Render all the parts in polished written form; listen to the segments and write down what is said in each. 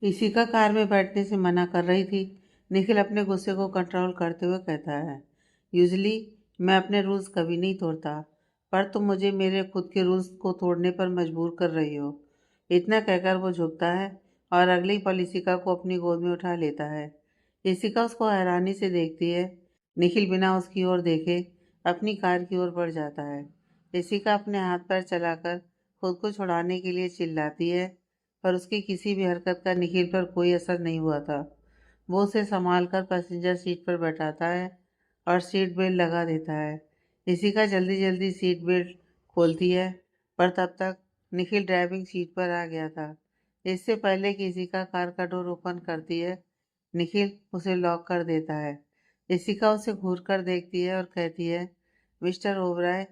Ishika car में बैठने से मना कर रही थी। निखिल अपने गुस्से को कंट्रोल करते हुए कहता है, यूजली मैं अपने रूल्स कभी नहीं तोड़ता, पर तुम मुझे मेरे खुद के रूल्स को तोड़ने पर मजबूर कर रही हो। इतना कहकर वो झुकता है और अगली पल इशिका को अपनी गोद में उठा लेता है। इशिका उसको हैरानी से देखती है। निखिल बिना उसकी ओर देखे अपनी कार की ओर बढ़ जाता है। इशिका अपने हाथ पैर चलाकर खुद को छुड़ाने के लिए चिल्लाती है, पर उसकी किसी भी हरकत का निखिल पर कोई असर नहीं हुआ था। वो उसे संभाल कर पैसेंजर सीट पर बैठाता है और सीट बेल्ट लगा देता है। इशिका जल्दी जल्दी सीट बेल्ट खोलती है, पर तब तक निखिल ड्राइविंग सीट पर आ गया था। इससे पहले कि इशिका कार का डोर ओपन करती है, निखिल उसे लॉक कर देता है। इशिका उसे घूर कर देखती है और कहती है, मिस्टर ओबराय,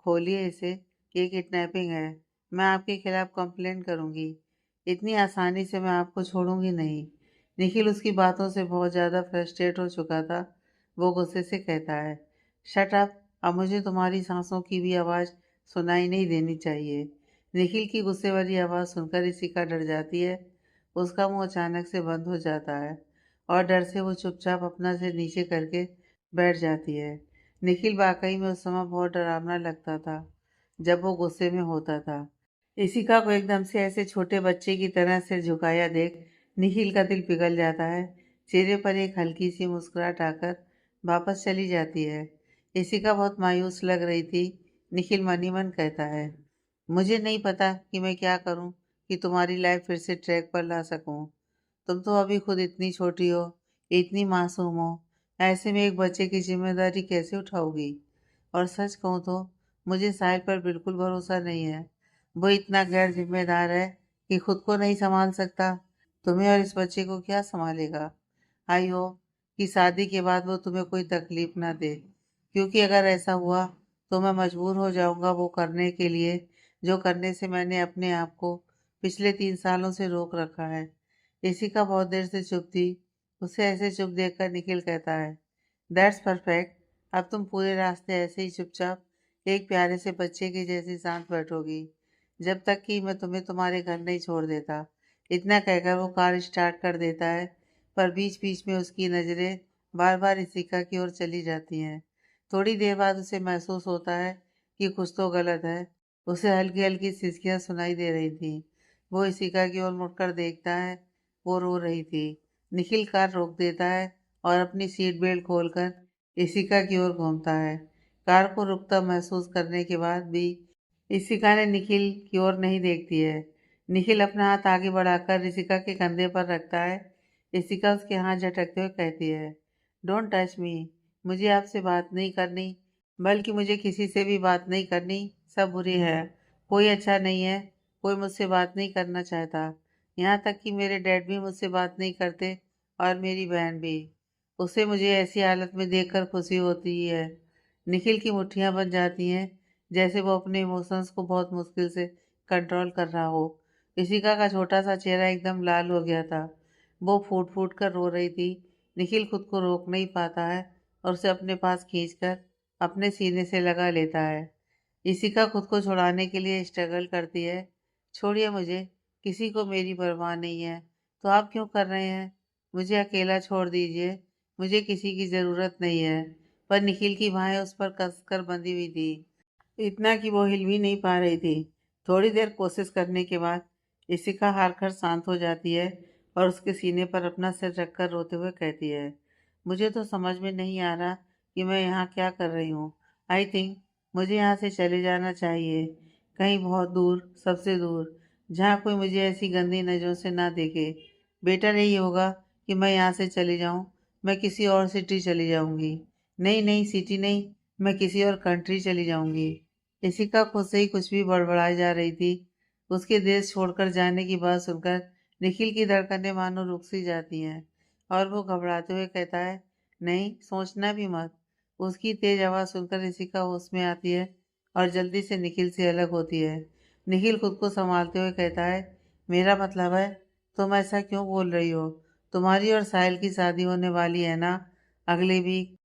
खोलिए इसे, ये किडनैपिंग है। मैं आपके खिलाफ कंप्लेंट करूंगी। इतनी आसानी से मैं आपको छोड़ूंगी नहीं। निखिल उसकी बातों से बहुत ज़्यादा फ्रस्ट्रेट हो चुका था। वो गुस्से से कहता है, शट अप, अब मुझे तुम्हारी सांसों की भी आवाज़ सुनाई नहीं देनी चाहिए। निखिल की गुस्से वाली आवाज़ सुनकर इशिका डर जाती है। उसका मुंह अचानक से बंद हो जाता है और डर से वो चुपचाप अपना सिर नीचे करके बैठ जाती है। निखिल वाकई में उस समय बहुत डरावना लगता था जब वो गुस्से में होता था। इशिका को एकदम से ऐसे छोटे बच्चे की तरह सिर झुकाया देख निखिल का दिल पिघल जाता है। चेहरे पर एक हल्की सी मुस्कुराहट आकर वापस चली जाती है। इशिका बहुत मायूस लग रही थी। निखिल मन ही मन कहता है, मुझे नहीं पता कि मैं क्या करूं कि तुम्हारी लाइफ फिर से ट्रैक पर ला सकूं। तुम तो अभी खुद इतनी छोटी हो, इतनी मासूम हो। ऐसे में एक बच्चे की जिम्मेदारी कैसे उठाओगी? और सच कहूँ तो मुझे साहिल पर बिल्कुल भरोसा नहीं है। वो इतना गैर जिम्मेदार है कि खुद को नहीं संभाल सकता। तुम्हें और इस बच्चे को क्या संभालेगा? आई हो कि शादी के बाद वो तुम्हें कोई तकलीफ ना दे, क्योंकि अगर ऐसा हुआ तो मैं मजबूर हो जाऊंगा वो करने के लिए जो करने से मैंने अपने आप को पिछले 3 सालों से रोक रखा है। इशिका बहुत देर से चुप थी। उसे ऐसे चुप देखकर निखिल कहता है, दैट्स परफेक्ट। अब तुम पूरे रास्ते ऐसे ही चुपचाप एक प्यारे से बच्चे की जैसी शांत बैठोगी जब तक कि मैं तुम्हें तुम्हारे घर नहीं छोड़ देता। इतना कहकर वो कार स्टार्ट कर देता है, पर बीच बीच में उसकी नज़रें बार बार इशिका की ओर चली जाती हैं। थोड़ी देर बाद उसे महसूस होता है कि कुछ तो गलत है। उसे हल्की हल्की सिसकियां सुनाई दे रही थी। वो इशिका की ओर मुड़कर देखता है। वो रो रही थी। निखिल कार रोक देता है और अपनी सीट बेल्ट खोलकर इशिका की ओर घूमता है। कार को रुकता महसूस करने के बाद भी इशिका ने निखिल की ओर नहीं देखती है। निखिल अपना हाथ आगे बढ़ाकर इशिका के कंधे पर रखता है। इशिका उसके हाथ झटकते हुए कहती है, डोंट टच मी। मुझे आपसे बात नहीं करनी, बल्कि मुझे किसी से भी बात नहीं करनी। सब बुरे हैं, कोई अच्छा नहीं है, कोई मुझसे बात नहीं करना चाहता। यहाँ तक कि मेरे डैड भी मुझसे बात नहीं करते और मेरी बहन भी। उसे मुझे ऐसी हालत में देखकर खुशी होती है। निखिल की मुट्ठियां बन जाती हैं, जैसे वो अपने इमोशंस को बहुत मुश्किल से कंट्रोल कर रहा हो। इशिका का छोटा सा चेहरा एकदम लाल हो गया था। वो फूट फूट कर रो रही थी। निखिल खुद को रोक नहीं पाता है और उसे अपने पास खींचकर अपने सीने से लगा लेता है। इशिका खुद को छुड़ाने के लिए स्ट्रगल करती है। छोड़िए मुझे, किसी को मेरी परवाह नहीं है। तो आप क्यों कर रहे हैं? मुझे अकेला छोड़ दीजिए, मुझे किसी की ज़रूरत नहीं है। पर निखिल की बाहें उस पर कसकर बंधी हुई थी, इतना कि वो हिल भी नहीं पा रही थी। थोड़ी देर कोशिश करने के बाद इशिका हार कर शांत हो जाती है और उसके सीने पर अपना सिर रखकर रोते हुए कहती है, मुझे तो समझ में नहीं आ रहा कि मैं यहाँ क्या कर रही हूँ। आई थिंक मुझे यहाँ से चले जाना चाहिए, कहीं बहुत दूर, सबसे दूर, जहाँ कोई मुझे ऐसी गंदी नज़रों से ना देखे। बेटर यही होगा कि मैं यहाँ से चली जाऊँ। मैं किसी और सिटी चली जाऊँगी। नहीं नहीं, सिटी नहीं, मैं किसी और कंट्री चली जाऊँगी। इशिका खुद से ही कुछ भी बड़बड़ाई जा रही थी। उसके देश छोड़कर जाने की बात सुनकर निखिल की धड़कनें मानो रुक सी जाती हैं और वो घबराते हुए कहता है, नहीं, सोचना भी मत। उसकी तेज आवाज़ सुनकर इशिका होश में आती है और जल्दी से निखिल से अलग होती है। निखिल खुद को संभालते हुए कहता है, मेरा मतलब है, तुम ऐसा क्यों बोल रही हो? तुम्हारी और साहिल की शादी होने वाली है ना, अगले वीक?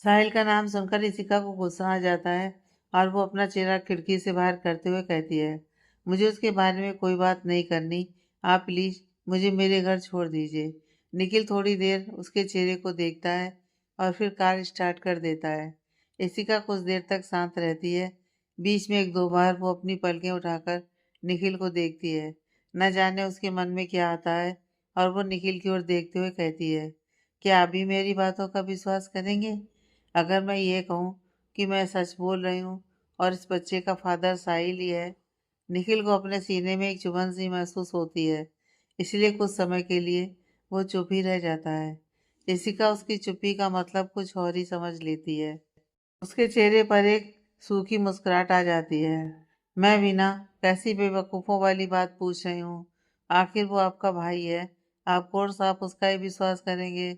साहिल का नाम सुनकर इशिका को गुस्सा आ जाता है और वो अपना चेहरा खिड़की से बाहर करते हुए कहती है, मुझे उसके बारे में कोई बात नहीं करनी। आप प्लीज़ मुझे मेरे घर छोड़ दीजिए। निखिल थोड़ी देर उसके चेहरे को देखता है और फिर कार स्टार्ट कर देता है। इशिका कुछ देर तक शांत रहती है। बीच में एक दो बार वो अपनी पलकें उठाकर निखिल को देखती है। न जाने उसके मन में क्या आता है और वो निखिल की ओर देखते हुए कहती है, क्या अभी मेरी बातों का विश्वास करेंगे? अगर मैं ये कहूँ कि मैं सच बोल रही हूँ और इस बच्चे का फादर साहिल ही है। निखिल को अपने सीने में एक चुभन सी महसूस होती है, इसलिए कुछ समय के लिए वो चुप ही रह जाता है। इशिका उसकी चुप्पी का मतलब कुछ और ही समझ लेती है। उसके चेहरे पर एक सूखी मुस्कुराहट आ जाती है। मैं बिना कैसी बेवकूफ़ों वाली बात पूछ रही हूँ? आखिर वो आपका भाई है। ऑफ कोर्स आप उसका ही विश्वास करेंगे।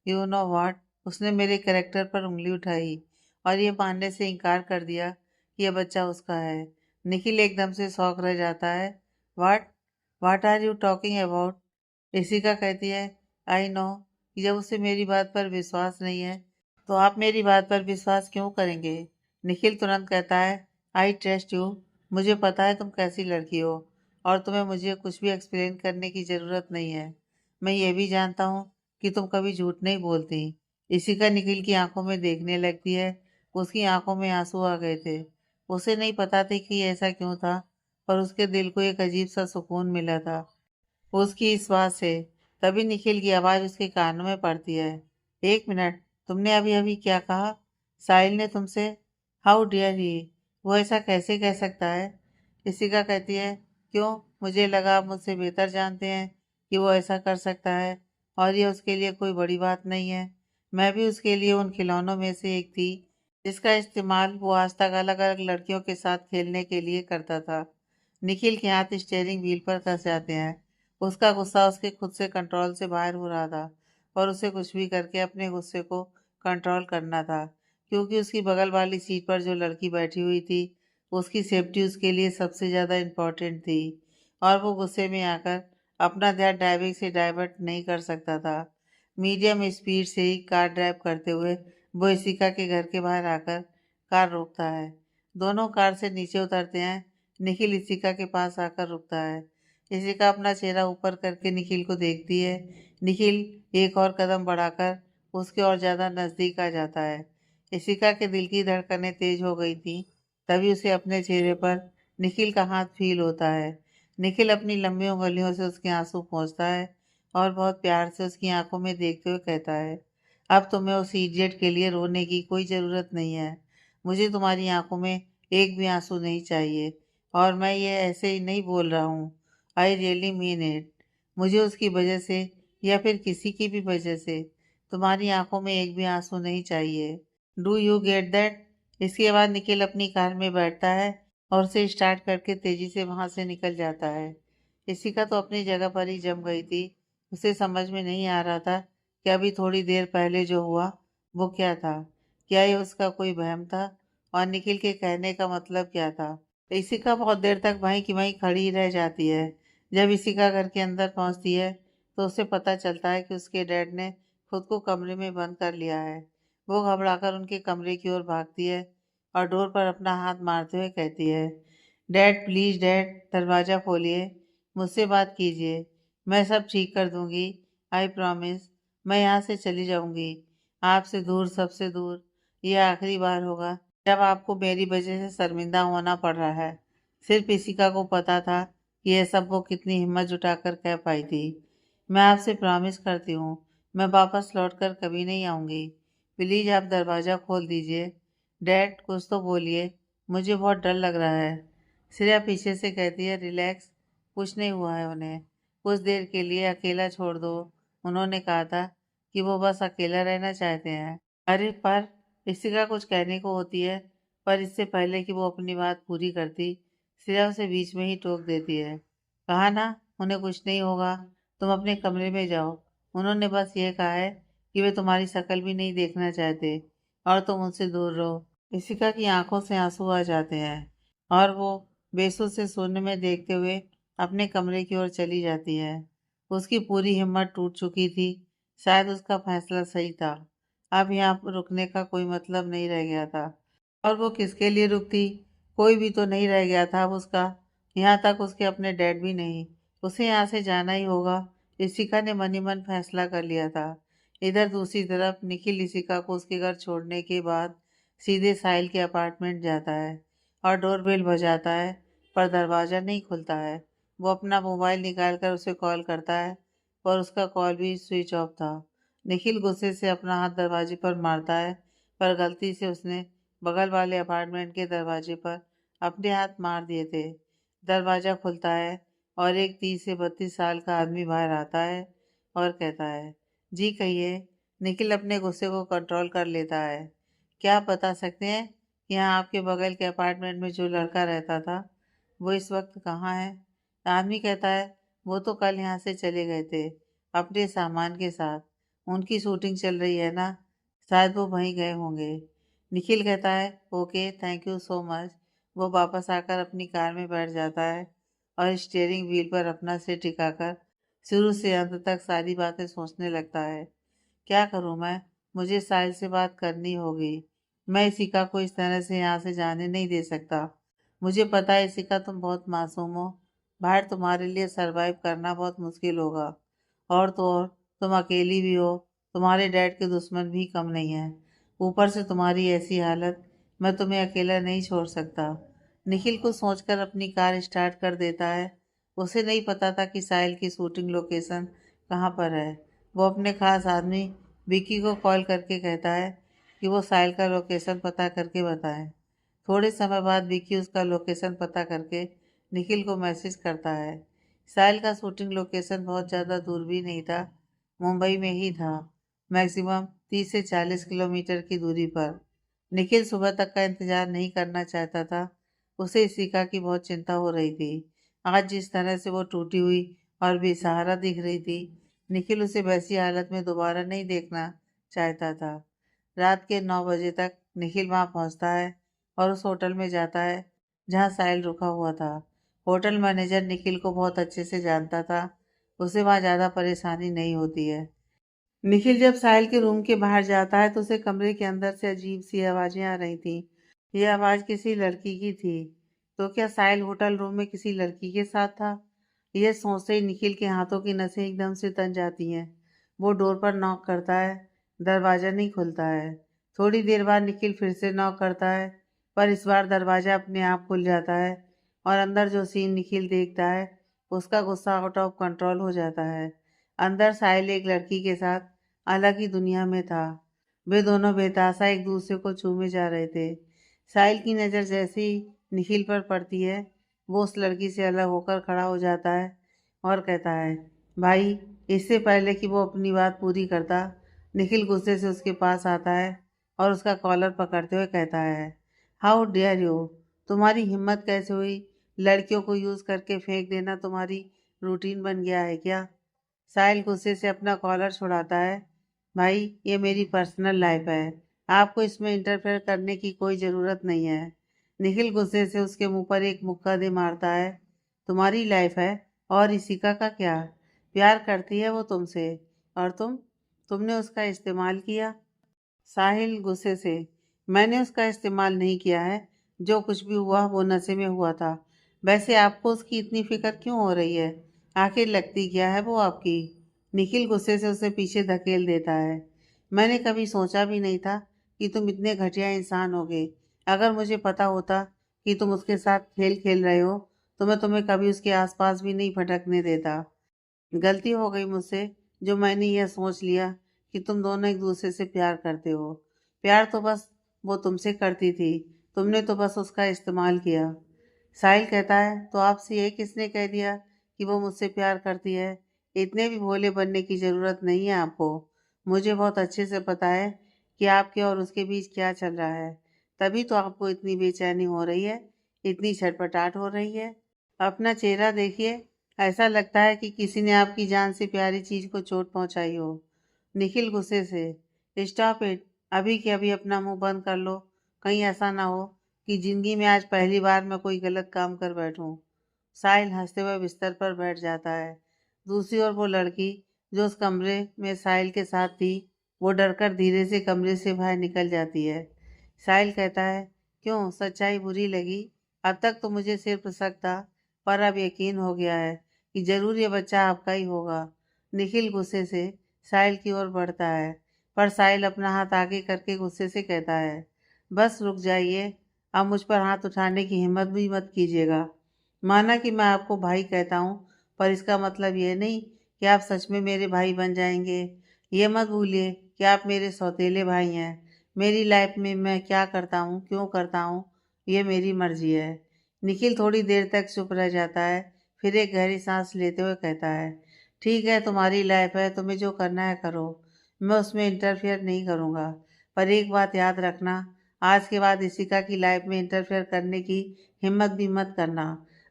यू नो व्हाट, उसने मेरे कैरेक्टर पर उंगली उठाई और ये मानने से इनकार कर दिया कि यह बच्चा उसका है। निखिल एकदम से शौक रह जाता है। What what are you talking about? Rishika कहती है, आई नो। जब उसे मेरी बात पर विश्वास नहीं है तो आप मेरी बात पर विश्वास क्यों करेंगे? निखिल तुरंत कहता है, आई ट्रस्ट यू। मुझे पता है तुम कैसी लड़की हो और तुम्हें मुझे कुछ भी एक्सप्लेन करने की ज़रूरत नहीं है। मैं ये भी जानता हूँ कि तुम कभी झूठ नहीं बोलती। इशिका निखिल की आंखों में देखने लगती है। उसकी आंखों में आंसू आ गए थे। उसे नहीं पता था कि ऐसा क्यों था, पर उसके दिल को एक अजीब सा सुकून मिला था उसकी इस बात से। तभी निखिल की आवाज़ उसके कानों में पड़ती है, एक मिनट, तुमने अभी अभी क्या कहा? साहिल ने तुमसे? हाउ डियर ही, वो ऐसा कैसे कह सकता है? इशिका कहती है, क्यों? मुझे लगा आप मुझसे बेहतर जानते हैं कि वो ऐसा कर सकता है और ये उसके लिए कोई बड़ी बात नहीं है। मैं भी उसके लिए उन खिलौनों में से एक थी जिसका इस्तेमाल वो आज तक अलग अलग लड़कियों के साथ खेलने के लिए करता था। निखिल के हाथ स्टीयरिंग व्हील पर कस जाते हैं। उसका गुस्सा उसके खुद से कंट्रोल से बाहर हो रहा था और उसे कुछ भी करके अपने गुस्से को कंट्रोल करना था, क्योंकि उसकी बगल वाली सीट पर जो लड़की बैठी हुई थी उसकी सेफ्टी उसके लिए सबसे ज़्यादा इम्पोर्टेंट थी और वो गुस्से में आकर अपना ध्यान ड्राइविंग से डाइवर्ट नहीं कर सकता था। मीडियम स्पीड से ही कार ड्राइव करते हुए वो इशिका के घर के बाहर आकर कार रोकता है। दोनों कार से नीचे उतरते हैं। निखिल इशिका के पास आकर रुकता है। इशिका अपना चेहरा ऊपर करके निखिल को देखती है। निखिल एक और कदम बढ़ाकर उसके और ज़्यादा नज़दीक आ जाता है। इशिका के दिल की धड़कनें तेज हो गई थी। तभी उसे अपने चेहरे पर निखिल का हाथ फील होता है। निखिल अपनी लंबी उंगलियों से उसके आंसू पोंछता है और बहुत प्यार से उसकी आंखों में देखते हुए कहता है, अब तुम्हें उस इडियट के लिए रोने की कोई ज़रूरत नहीं है। मुझे तुम्हारी आंखों में एक भी आंसू नहीं चाहिए और मैं ये ऐसे ही नहीं बोल रहा हूँ। I really mean it. मुझे उसकी वजह से या फिर किसी की भी वजह से तुम्हारी आंखों में एक भी आंसू नहीं चाहिए। Do you get that? इसके बाद निखिल अपनी कार में बैठता है और उसे स्टार्ट करके तेजी से वहां से निकल जाता है। इशिका तो अपनी जगह पर ही जम गई थी। उसे समझ में नहीं आ रहा था कि अभी थोड़ी देर पहले जो हुआ वो क्या था। क्या ये उसका कोई वहम था और निखिल के कहने का मतलब क्या था? इशिका बहुत देर तक वहीं की वहीं खड़ी रह जाती है। जब इशिका घर के अंदर पहुंचती है तो उसे पता चलता है कि उसके डैड ने खुद को कमरे में बंद कर लिया है। वो घबराकर उनके कमरे की ओर भागती है और डोर पर अपना हाथ मारते हुए कहती है, डैड प्लीज़ डैड, दरवाज़ा खोलिए, मुझसे बात कीजिए, मैं सब ठीक कर दूंगी। I promise. मैं यहाँ से चली जाऊंगी, आपसे दूर, सबसे दूर। यह आखिरी बार होगा जब आपको मेरी वजह से शर्मिंदा होना पड़ रहा है। सिर्फ इशिका को पता था कि यह सब वो कितनी हिम्मत जुटाकर कह पाई थी। मैं आपसे प्रॉमिस करती हूँ, मैं वापस लौट कर कभी नहीं आऊँगी। प्लीज़ आप दरवाज़ा खोल दीजिए। डैड कुछ तो बोलिए, मुझे बहुत डर लग रहा है। श्रेया पीछे से कहती है, रिलैक्स, कुछ नहीं हुआ है उन्हें। कुछ देर के लिए अकेला छोड़ दो। उन्होंने कहा था कि वो बस अकेला रहना चाहते हैं। अरे पर इशिका कुछ कहने को होती है, पर इससे पहले कि वो अपनी बात पूरी करती, श्रेया उसे बीच में ही टोक देती है। कहा ना, उन्हें कुछ नहीं होगा, तुम अपने कमरे में जाओ। उन्होंने बस ये कहा है कि वे तुम्हारी शक्ल भी नहीं देखना चाहते और तुम उनसे दूर रहो। इशिका की आंखों से आंसू आ जाते हैं और वो बेसुध से शून्य में देखते हुए अपने कमरे की ओर चली जाती है। उसकी पूरी हिम्मत टूट चुकी थी। शायद उसका फैसला सही था। अब यहाँ पर रुकने का कोई मतलब नहीं रह गया था। और वो किसके लिए रुकती? कोई भी तो नहीं रह गया था अब उसका। यहाँ तक उसके अपने डैड भी नहीं। उसे यहाँ से जाना ही होगा, इशिका ने मन ही मन फैसला कर लिया था। इधर दूसरी तरफ निखिल इशिका को उसके घर छोड़ने के बाद सीधे साहिल के अपार्टमेंट जाता है और डोरबेल बजाता है, पर दरवाज़ा नहीं खुलता है। वो अपना मोबाइल निकाल कर उसे कॉल करता है, पर उसका कॉल भी स्विच ऑफ था। निखिल गुस्से से अपना हाथ दरवाजे पर मारता है, पर गलती से उसने बगल वाले अपार्टमेंट के दरवाजे पर अपने हाथ मार दिए थे। दरवाज़ा खुलता है और एक 30 से 32 साल का आदमी बाहर आता है और कहता है, जी कहिए। निखिल अपने गुस्से को कंट्रोल कर लेता है। क्या आप बता सकते हैं कि यहाँ आपके बगल के अपार्टमेंट में जो लड़का रहता था वो इस वक्त कहाँ है? आदमी कहता है, वो तो कल यहाँ से चले गए थे अपने सामान के साथ। उनकी शूटिंग चल रही है ना, शायद वो वहीं गए होंगे। निखिल कहता है, okay thank you so much. वो वापस आकर अपनी कार में बैठ जाता है और स्टीयरिंग व्हील पर अपना सिर टिकाकर शुरू से अंत तक सारी बातें सोचने लगता है। क्या करूं मैं? मुझे साहिल से बात करनी होगी। मैं इशिका को इस तरह से यहाँ से जाने नहीं दे सकता। मुझे पता है इशिका, तुम बहुत मासूम हो। बाहर तुम्हारे लिए सरवाइव करना बहुत मुश्किल होगा। और तो और तुम अकेली भी हो। तुम्हारे डैड के दुश्मन भी कम नहीं है। ऊपर से तुम्हारी ऐसी हालत, मैं तुम्हें अकेला नहीं छोड़ सकता। निखिल को सोचकर अपनी कार स्टार्ट कर देता है। उसे नहीं पता था कि साहिल की शूटिंग लोकेशन कहाँ पर है। वो अपने खास आदमी विकी को कॉल करके कहता है कि वो साहिल का लोकेशन पता करके बताएं। थोड़े समय बाद विकी उसका लोकेशन पता करके निखिल को मैसेज करता है। साहिल का शूटिंग लोकेशन बहुत ज़्यादा दूर भी नहीं था, मुंबई में ही था, मैक्सिमम 30 से 40 किलोमीटर की दूरी पर। निखिल सुबह तक का इंतजार नहीं करना चाहता था। उसे इशिका की बहुत चिंता हो रही थी। आज जिस तरह से वो टूटी हुई और बेसहारा दिख रही थी, निखिल उसे वैसी हालत में दोबारा नहीं देखना चाहता था। रात के 9 बजे तक निखिल वहां पहुंचता है और उस होटल में जाता है जहां साहिल रुका हुआ था। होटल मैनेजर निखिल को बहुत अच्छे से जानता था। उसे वहां ज़्यादा परेशानी नहीं होती है। निखिल जब साहिल के रूम के बाहर जाता है तो उसे कमरे के अंदर से अजीब सी आवाज़ें आ रही थी। यह आवाज़ किसी लड़की की थी। तो क्या साहिल होटल रूम में किसी लड़की के साथ था? यह सोचते ही निखिल के हाथों की नसें एकदम से तन जाती हैं। वो डोर पर नॉक करता है। दरवाज़ा नहीं खुलता है। थोड़ी देर बाद निखिल फिर से नॉक करता है, पर इस बार दरवाज़ा अपने आप खुल जाता है और अंदर जो सीन निखिल देखता है उसका गुस्सा आउट ऑफ कंट्रोल हो जाता है। अंदर साहिल एक लड़की के साथ अलग ही दुनिया में था। वे दोनों बेतासा एक दूसरे को चूमे जा रहे थे। साहिल की नज़र जैसे ही निखिल पर पड़ती है, वो उस लड़की से अलग होकर खड़ा हो जाता है और कहता है, भाई। इससे पहले कि वो अपनी बात पूरी करता, निखिल गुस्से से उसके पास आता है और उसका कॉलर पकड़ते हुए कहता है, हाउ डेयर यू। तुम्हारी हिम्मत कैसे हुई? लड़कियों को यूज़ करके फेंक देना तुम्हारी रूटीन बन गया है क्या? साहिल गुस्से से अपना कॉलर छुड़ाता है। भाई, ये मेरी पर्सनल लाइफ है। आपको इसमें इंटरफेयर करने की कोई ज़रूरत नहीं है। निखिल गुस्से से उसके मुंह पर एक मुक्का दे मारता है। तुम्हारी लाइफ है और इशिका का क्या? प्यार करती है वो तुमसे, और तुमने उसका इस्तेमाल किया। साहिल गुस्से से, मैंने उसका इस्तेमाल नहीं किया है। जो कुछ भी हुआ वो नशे में हुआ था। वैसे आपको उसकी इतनी फिक्र क्यों हो रही है? आखिर लगती क्या है वो आपकी? निखिल गुस्से से उसे पीछे धकेल देता है। मैंने कभी सोचा भी नहीं था कि तुम इतने घटिया इंसान होगे। अगर मुझे पता होता कि तुम उसके साथ खेल खेल रहे हो तो मैं तुम्हें कभी उसके आसपास भी नहीं भटकने देता। गलती हो गई मुझसे, जो मैंने यह सोच लिया कि तुम दोनों एक दूसरे से प्यार करते हो। प्यार तो बस वो तुमसे करती थी, तुमने तो बस उसका इस्तेमाल किया। साहिल कहता है, तो आपसे ये किसने कह दिया कि वो मुझसे प्यार करती है? इतने भी भोले बनने की ज़रूरत नहीं है आपको। मुझे बहुत अच्छे से पता है कि आपके और उसके बीच क्या चल रहा है। तभी तो आपको इतनी बेचैनी हो रही है, इतनी छटपटाहट हो रही है। अपना चेहरा देखिए, ऐसा लगता है कि किसी ने आपकी जान से प्यारी चीज को चोट पहुंचाई हो। निखिल गुस्से से, स्टॉप इट। अभी के अभी अपना मुंह बंद कर लो। कहीं ऐसा ना हो कि जिंदगी में आज पहली बार मैं कोई गलत काम कर बैठूं। साहिल हंसते हुए बिस्तर पर बैठ जाता है। दूसरी ओर वो लड़की जो उस कमरे में साहिल के साथ थी, वो डरकर धीरे से कमरे से बाहर निकल जाती है। साहिल कहता है, क्यों, सच्चाई बुरी लगी? अब तक तो मुझे सिर्फ शक था, पर अब यकीन हो गया है कि जरूर ये बच्चा आपका ही होगा। निखिल गुस्से से साहिल की ओर बढ़ता है, पर साहिल अपना हाथ आगे करके गुस्से से कहता है, बस रुक जाइए, अब मुझ पर हाथ उठाने की हिम्मत भी मत कीजिएगा। माना कि मैं आपको भाई कहता हूँ, पर इसका मतलब ये नहीं कि आप सच में मेरे भाई बन जाएंगे। ये मत भूलिए कि आप मेरे सौतेले भाई हैं। मेरी लाइफ में मैं क्या करता हूँ, क्यों करता हूँ, ये मेरी मर्जी है। निखिल थोड़ी देर तक चुप रह जाता है, फिर एक गहरी सांस लेते हुए कहता है, ठीक है, तुम्हारी लाइफ है, तुम्हें जो करना है करो, मैं उसमें इंटरफेयर नहीं करूँगा। पर एक बात याद रखना, आज के बाद इशिका की लाइफ में इंटरफेयर करने की हिम्मत भी मत करना।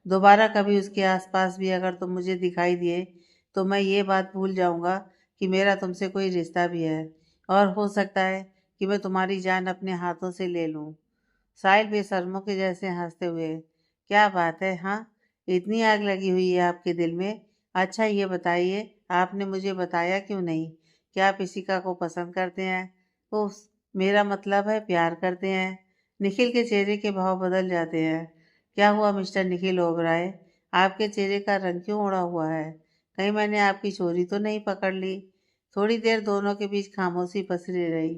दोबारा कभी उसके आसपास भी अगर तुम मुझे दिखाई दिए तो मैं ये बात भूल जाऊँगा कि मेरा तुमसे कोई रिश्ता भी है, और हो सकता है कि मैं तुम्हारी जान अपने हाथों से ले लूँ। साहिल बेशर्मों के जैसे हंसते हुए, क्या बात है, हाँ, इतनी आग लगी हुई है आपके दिल में। अच्छा ये बताइए, आपने मुझे बताया क्यों नहीं कि आप इशिका को पसंद करते हैं? उफ, मेरा मतलब है प्यार करते हैं। निखिल के चेहरे के भाव बदल जाते हैं। क्या हुआ मिस्टर निखिल ओबराय, आपके चेहरे का रंग क्यों उड़ा हुआ है? कहीं मैंने आपकी चोरी तो नहीं पकड़ ली? थोड़ी देर दोनों के बीच खामोशी पसरी रही।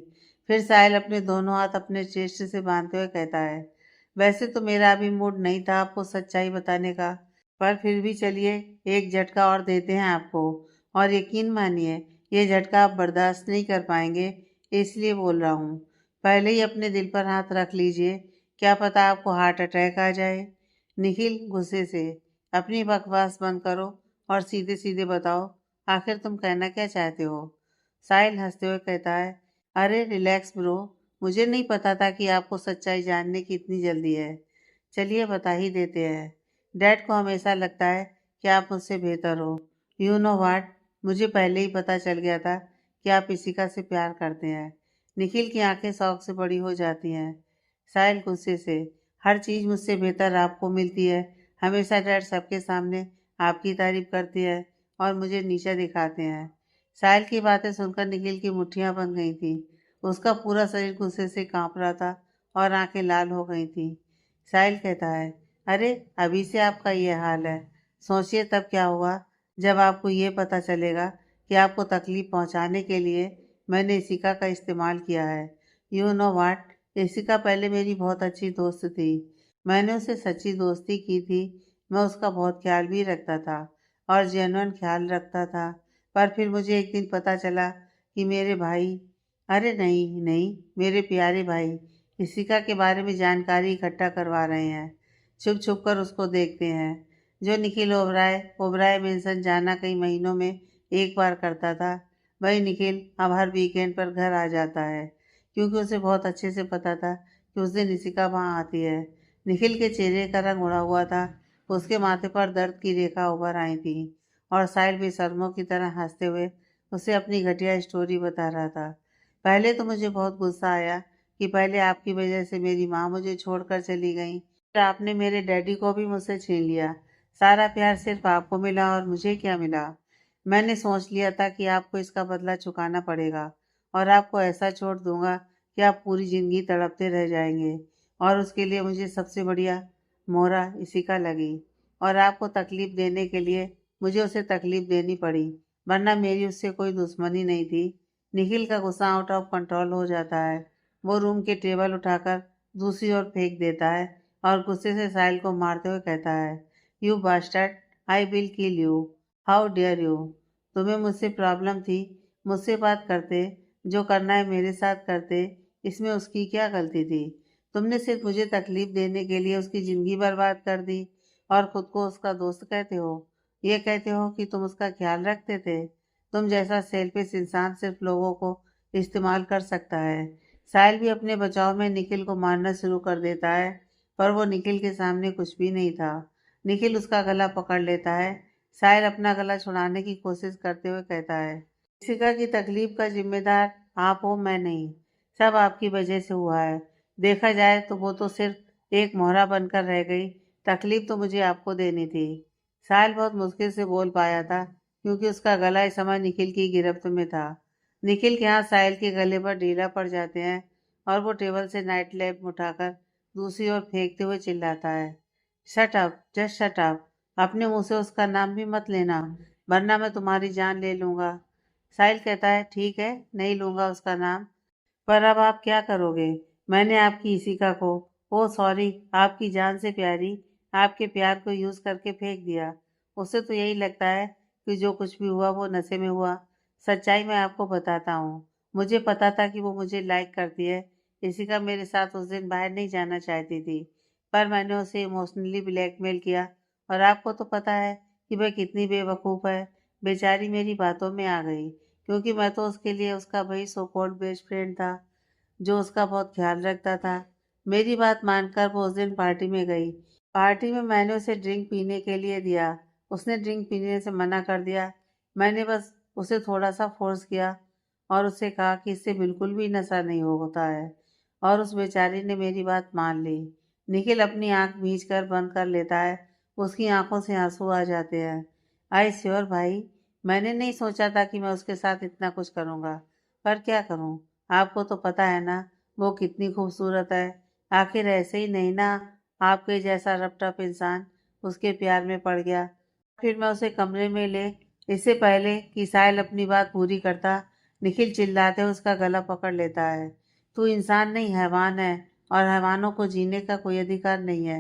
फिर साहिल अपने दोनों हाथ अपने चेस्ट से बांधते हुए कहता है, वैसे तो मेरा अभी मूड नहीं था आपको सच्चाई बताने का, पर फिर भी चलिए, एक झटका और देते हैं आपको। और यकीन मानिए, ये झटका आप बर्दाश्त नहीं कर पाएंगे, इसलिए बोल रहा हूँ। पहले ही अपने दिल पर हाथ रख लीजिए, क्या पता आपको हार्ट अटैक आ जाए। निखिल गुस्से से, अपनी बकवास बंद करो और सीधे सीधे बताओ, आखिर तुम कहना क्या चाहते हो? साहिल हंसते हुए कहता है, अरे रिलैक्स ब्रो, मुझे नहीं पता था कि आपको सच्चाई जानने की इतनी जल्दी है। चलिए बता ही देते हैं। डैड को हमेशा लगता है कि आप मुझसे बेहतर हो। यू नो व्हाट, मुझे पहले ही पता चल गया था कि आप इशिका से प्यार करते हैं। निखिल की आंखें शौक से बड़ी हो जाती हैं। साहिल गुस्से से, हर चीज़ मुझसे बेहतर आपको मिलती है। हमेशा डैड सबके सामने आपकी तारीफ करती है और मुझे नीचा दिखाते हैं। साहिल की बातें सुनकर निखिल की मुट्ठियां बन गई थी। उसका पूरा शरीर गुस्से से कांप रहा था और आंखें लाल हो गई थी। साहिल कहता है, अरे अभी से आपका ये हाल है, सोचिए तब क्या होगा जब आपको ये पता चलेगा कि आपको तकलीफ पहुंचाने के लिए मैंने इशिका का इस्तेमाल किया है। यू नो व्हाट, इशिका पहले मेरी बहुत अच्छी दोस्त थी। मैंने उससे सच्ची दोस्ती की थी। मैं उसका बहुत ख्याल भी रखता था और जेन्युइन ख्याल रखता था। पर फिर मुझे एक दिन पता चला कि मेरे भाई, अरे नहीं नहीं, मेरे प्यारे भाई इशिका के बारे में जानकारी इकट्ठा करवा रहे हैं। छुप छुप कर उसको देखते हैं। जो निखिल ओबराय ओबराय मेंशन जाना कई महीनों में एक बार करता था, वही निखिल अब हर वीकेंड पर घर आ जाता है, क्योंकि उसे बहुत अच्छे से पता था कि उस दिन इशिका वहाँ आती है। निखिल के चेहरे का रंग उड़ा हुआ था, उसके माथे पर दर्द की रेखा उभर आई थी, और साहिल बेशर्मों की तरह हंसते हुए उसे अपनी घटिया स्टोरी बता रहा था। पहले तो मुझे बहुत गुस्सा आया कि पहले आपकी वजह से मेरी माँ मुझे छोड़कर चली गई, फिर आपने मेरे डैडी को भी मुझसे छीन लिया। सारा प्यार सिर्फ आपको मिला और मुझे क्या मिला? मैंने सोच लिया था कि आपको इसका बदला चुकाना पड़ेगा और आपको ऐसा छोड़ दूंगा कि आप पूरी जिंदगी तड़पते रह जाएंगे। और उसके लिए मुझे सबसे बढ़िया मोहरा इसी का लगी, और आपको तकलीफ देने के लिए मुझे उसे तकलीफ देनी पड़ी, वरना मेरी उससे कोई दुश्मनी नहीं थी। निखिल का गुस्सा आउट ऑफ कंट्रोल हो जाता है। वो रूम के टेबल उठाकर दूसरी ओर फेंक देता है और गुस्से से साहिल को मारते हुए कहता है, you bastard, I will kill you, how dare you. तुम्हें मुझसे प्रॉब्लम थी, मुझसे बात करते, जो करना है मेरे साथ करते, इसमें उसकी क्या गलती थी? तुमने सिर्फ मुझे तकलीफ देने के लिए उसकी ज़िंदगी बर्बाद कर दी और ख़ुद को उसका दोस्त कहते हो। ये कहते हो कि तुम उसका ख्याल रखते थे। तुम जैसा सेल्फिश इंसान सिर्फ लोगों को इस्तेमाल कर सकता है। साहिल भी अपने बचाव में निखिल को मारना शुरू कर देता है, पर वो निखिल के सामने कुछ भी नहीं था। निखिल उसका गला पकड़ लेता है। साहिल अपना गला छुड़ाने की कोशिश करते हुए कहता है, शिखा की तकलीफ का जिम्मेदार आप हो, मैं नहीं। सब आपकी वजह से हुआ है। देखा जाए तो वो तो सिर्फ एक मोहरा बनकर रह गई, तकलीफ तो मुझे आपको देनी थी। साहिल बहुत मुश्किल से बोल पाया था, क्योंकि उसका गला इस समय निखिल की गिरफ्त में था। निखिल के हाथ साहिल के गले पर ढीला पड़ जाते हैं और वो टेबल से नाइट लैम्प उठाकर दूसरी ओर फेंकते हुए चिल्लाता है, shut up, just shut up. अपने मुंह से उसका नाम भी मत लेना, वरना मैं तुम्हारी जान ले लूँगा। साहिल कहता है, ठीक है, नहीं लूँगा उसका नाम। पर अब आप क्या करोगे? मैंने आपकी इशिका को, ओह सॉरी, आपकी जान से प्यारी, आपके प्यार को यूज़ करके फेंक दिया। उसे तो यही लगता है कि जो कुछ भी हुआ वो नशे में हुआ। सच्चाई मैं आपको बताता हूँ। मुझे पता था कि वो मुझे लाइक करती है। इशिका मेरे साथ उस दिन बाहर नहीं जाना चाहती थी, पर मैंने उसे इमोशनली ब्लैकमेल किया। और आपको तो पता है कि वह कितनी बेवकूफ़ है। बेचारी मेरी बातों में आ गई, क्योंकि मैं तो उसके लिए उसका वही सो कॉल्ड बेस्ट फ्रेंड था, जो उसका बहुत ख्याल रखता था। मेरी बात मानकर वो उस दिन पार्टी में गई। पार्टी में मैंने उसे ड्रिंक पीने के लिए दिया। उसने ड्रिंक पीने से मना कर दिया। मैंने बस उसे थोड़ा सा फोर्स किया और उससे कहा कि इससे बिल्कुल भी नशा नहीं होता है, और उस बेचारी ने मेरी बात मान ली। निखिल अपनी आंख भींच कर बंद कर लेता है। उसकी आंखों से आंसू आ जाते हैं। आई श्योर भाई, मैंने नहीं सोचा था कि मैं उसके साथ इतना कुछ करूँगा, पर क्या करूँ? आपको तो पता है ना वो कितनी खूबसूरत है। आखिर ऐसे ही नहीं ना, आपके जैसा रपटप इंसान उसके प्यार में पड़ गया। फिर मैं उसे कमरे में ले, इससे पहले कि साहिल अपनी बात पूरी करता, निखिल चिल्लाते उसका गला पकड़ लेता है। तू इंसान नहीं, हैवान है, और हैवानों को जीने का कोई अधिकार नहीं है।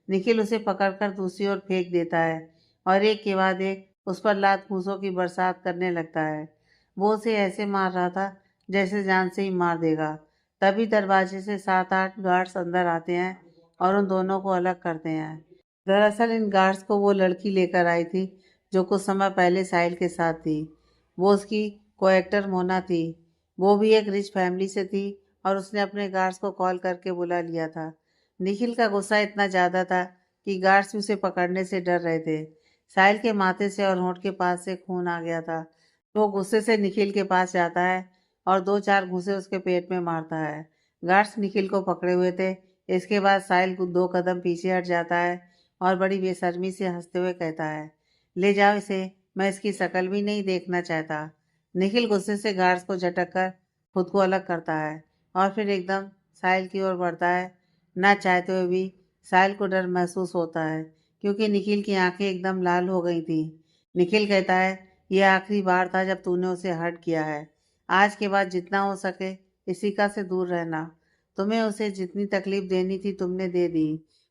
निखिल उसे पकड़कर दूसरी ओर फेंक देता है और एक के बाद एक उस पर लात घूंसों की बरसात करने लगता है। वो उसे ऐसे मार रहा था जैसे जान से ही मार देगा। तभी दरवाजे से 7-8 गार्ड्स अंदर आते हैं और उन दोनों को अलग करते हैं। दरअसल इन गार्ड्स को वो लड़की लेकर आई थी जो कुछ समय पहले साहिल के साथ थी। वो उसकी कोएक्टर मोना थी। वो भी एक रिच फैमिली से थी और उसने अपने गार्ड्स को कॉल करके बुला लिया था। निखिल का गुस्सा इतना ज़्यादा था कि गार्ड्स भी उसे पकड़ने से डर रहे थे। साहिल के माथे से और होंठ के पास से खून आ गया था। वो गुस्से से निखिल के पास जाता है और 2-4 घूंसे उसके पेट में मारता है। गार्ड्स निखिल को पकड़े हुए थे। इसके बाद साहिल 2 कदम पीछे हट जाता है और बड़ी बेशर्मी से हंसते हुए कहता है, ले जाओ इसे, मैं इसकी शक्ल भी नहीं देखना चाहता। निखिल गुस्से से गार्ड्स को झटक कर खुद को अलग करता है और फिर एकदम साहिल की ओर बढ़ता है। ना चाहते हुए भी साहिल को डर महसूस होता है, क्योंकि निखिल की आंखें एकदम लाल हो गई थी। निखिल कहता है, यह आखिरी बार था जब तूने उसे हर्ट किया है। आज के बाद जितना हो सके इशिका से दूर रहना। तुम्हें उसे जितनी तकलीफ देनी थी तुमने दे दी,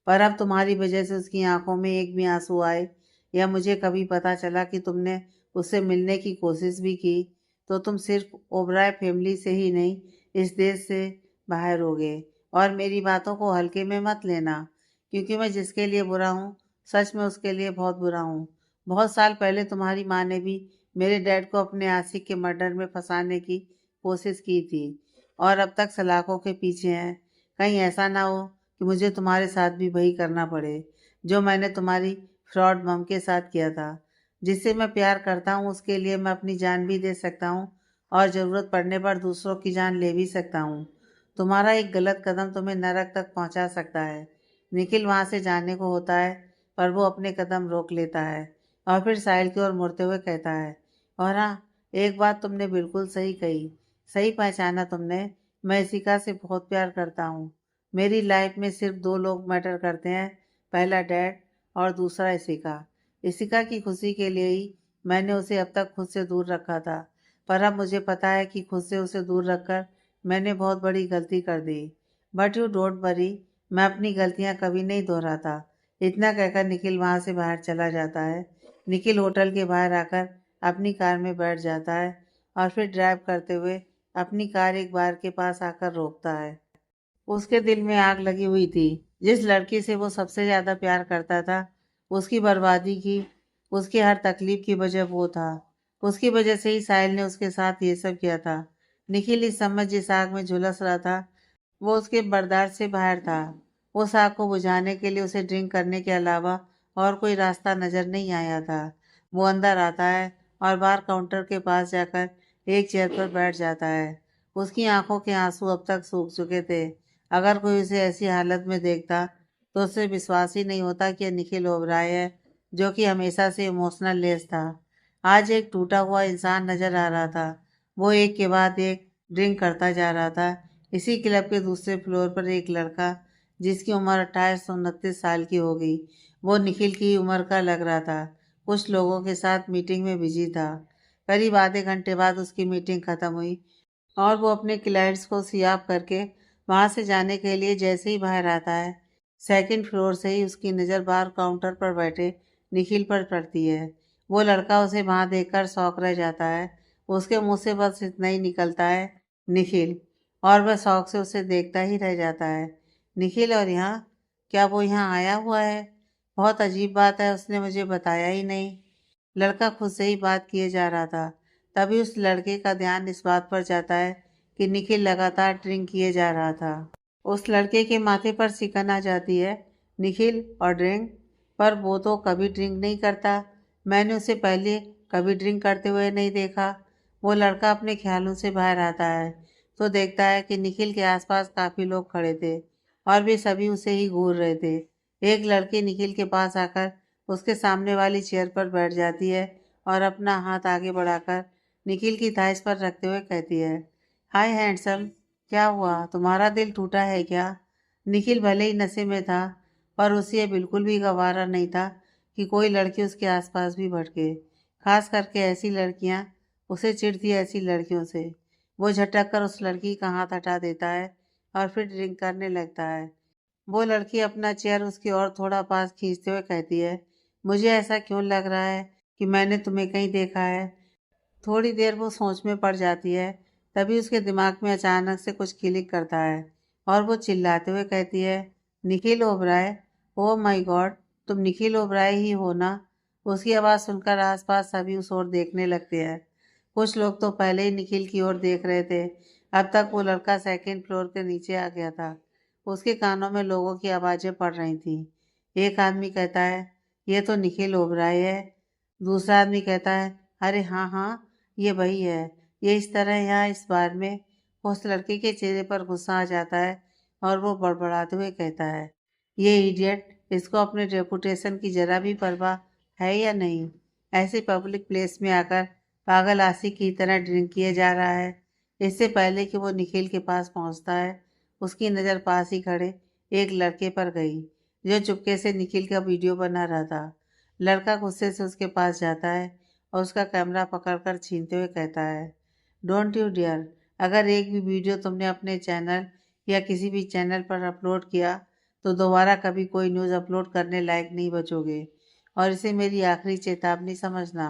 पर अब तुम्हारी वजह से उसकी आंखों में एक भी आंसू आए या मुझे कभी पता चला कि तुमने उससे मिलने की कोशिश भी की, तो तुम सिर्फ ओबराय फैमिली से ही नहीं, इस देश से बाहर होगे। और मेरी बातों को हल्के में मत लेना, क्योंकि मैं जिसके लिए बुरा हूँ, सच में उसके लिए बहुत बुरा हूँ। बहुत साल पहले तुम्हारी माँ ने भी मेरे डैड को अपने आशिक के मर्डर में फंसाने की कोशिश की थी, और अब तक सलाखों के पीछे हैं। कहीं ऐसा ना हो कि मुझे तुम्हारे साथ भी वही करना पड़े जो मैंने तुम्हारी फ्रॉड मम के साथ किया था। जिससे मैं प्यार करता हूँ उसके लिए मैं अपनी जान भी दे सकता हूँ, और ज़रूरत पड़ने पर दूसरों की जान ले भी सकता हूँ। तुम्हारा एक गलत कदम तुम्हें नरक तक पहुँचा सकता है। निखिल वहाँ से जाने को होता है, पर वो अपने कदम रोक लेता है और फिर साहिल की ओर मुड़ते हुए कहता है, और हाँ, एक बात तुमने बिल्कुल सही कही, सही पहचाना तुमने। मैं इशिका से बहुत प्यार करता हूँ। मेरी लाइफ में सिर्फ 2 लोग मैटर करते हैं, पहला डैड और दूसरा इशिका। इशिका की खुशी के लिए ही मैंने उसे अब तक खुद से दूर रखा था, पर अब मुझे पता है कि खुद से उसे दूर रखकर मैंने बहुत बड़ी गलती कर दी। बट यू डोंट वरी, मैं अपनी गलतियाँ कभी नहीं दोहराता। इतना कहकर निखिल वहाँ से बाहर चला जाता है। निखिल होटल के बाहर आकर अपनी कार में बैठ जाता है और फिर ड्राइव करते हुए अपनी कार एक बार के पास आकर रोकता है। उसके दिल में आग लगी हुई थी। जिस लड़की से वो सबसे ज़्यादा प्यार करता था, उसकी बर्बादी की, उसकी हर तकलीफ की वजह वो था। उसकी वजह से ही साहिल ने उसके साथ ये सब किया था। निखिल इस समय जिस आग में झुलस रहा था, वो उसके बर्दाश्त से बाहर था। उस आग को बुझाने के लिए उसे ड्रिंक करने के अलावा और कोई रास्ता नजर नहीं आया था। वो अंदर आता है और बार काउंटर के पास जाकर एक चेयर पर बैठ जाता है। उसकी आंखों के आंसू अब तक सूख चुके थे। अगर कोई उसे ऐसी हालत में देखता तो उसे विश्वास ही नहीं होता कि यह निखिल ओबराय है, जो कि हमेशा से इमोशनल लेस था। आज एक टूटा हुआ इंसान नजर आ रहा था। वो एक के बाद एक ड्रिंक करता जा रहा था। इसी क्लब के दूसरे फ्लोर पर एक लड़का, जिसकी उम्र 28-29 साल की होगी, वो निखिल की उम्र का लग रहा था। कुछ लोगों के साथ मीटिंग में बिजी था। करीब आधे घंटे बाद उसकी मीटिंग खत्म हुई और वो अपने क्लाइंट्स को सियाप करके वहां से जाने के लिए जैसे ही बाहर आता है, सेकंड फ्लोर से ही उसकी नज़र बार काउंटर पर बैठे निखिल पर पड़ती है। वो लड़का उसे वहां देखकर शौक रह जाता है। उसके मुंह से बस इतना ही निकलता है, निखिल, और वह शौक से उसे देखता ही रह जाता है। निखिल, और यहाँ, क्या वो यहाँ आया हुआ है? बहुत अजीब बात है, उसने मुझे बताया ही नहीं। लड़का खुद से ही बात किए जा रहा था। तभी उस लड़के का ध्यान इस बात पर जाता है कि निखिल लगातार ड्रिंक किए जा रहा था। उस लड़के के माथे पर सिकन आ जाती है। निखिल और ड्रिंक, पर वो तो कभी ड्रिंक नहीं करता। मैंने उसे पहले कभी ड्रिंक करते हुए नहीं देखा। वो लड़का अपने ख्यालों से बाहर आता है तो देखता है कि निखिल के आसपास काफी लोग खड़े थे और वे सभी उसे ही घूर रहे थे। एक लड़की निखिल के पास आकर उसके सामने वाली चेयर पर बैठ जाती है और अपना हाथ आगे बढ़ाकर निखिल की थाइस पर रखते हुए कहती है, हाय हैंडसम, क्या हुआ, तुम्हारा दिल टूटा है क्या? निखिल भले ही नशे में था, पर उसे यह बिल्कुल भी गवारा नहीं था कि कोई लड़की उसके आसपास भी भटके, खास करके ऐसी लड़कियां। उसे चिढ़ती है ऐसी लड़कियों से। वो झटक कर उस लड़की का हाथ हटा देता है और फिर ड्रिंक करने लगता है। वो लड़की अपना चेयर उसकी ओर थोड़ा पास खींचते हुए कहती है, मुझे ऐसा क्यों लग रहा है कि मैंने तुम्हें कहीं देखा है। थोड़ी देर वो सोच में पड़ जाती है। तभी उसके दिमाग में अचानक से कुछ क्लिक करता है और वो चिल्लाते हुए कहती है, Nikhil Oberoi, oh my God, तुम निखिल ओबराय ही हो ना? उसकी आवाज़ सुनकर आसपास सभी उस ओर देखने लगते हैं। कुछ लोग तो पहले ही निखिल की ओर देख रहे थे। अब तक वो लड़का सेकंड फ्लोर के नीचे आ गया था। उसके कानों में लोगों की आवाज़ें पड़ रही थीं। एक आदमी कहता है, ये तो निखिल ओबराय है। दूसरा आदमी कहता है, अरे हाँ हाँ, ये वही है। ये इस तरह यहाँ इस बार में। उस लड़के के चेहरे पर गुस्सा आ जाता है और वो बड़बड़ाते हुए कहता है, ये इडियट, इसको अपने रेपुटेशन की जरा भी परवाह है या नहीं? ऐसे पब्लिक प्लेस में आकर पागल आशिक की तरह ड्रिंक किए जा रहा है। इससे पहले कि वो निखिल के पास पहुंचता है, उसकी नज़र पास ही खड़े एक लड़के पर गई जो चुपके से निखिल का वीडियो बना रहा था। लड़का गुस्से से उसके पास जाता है और उसका कैमरा पकड़कर छीनते हुए कहता है, डोंट यू डियर, अगर एक भी वीडियो तुमने अपने चैनल या किसी भी चैनल पर अपलोड किया तो दोबारा कभी कोई न्यूज़ अपलोड करने लायक नहीं बचोगे। और इसे मेरी आखिरी चेतावनी समझना,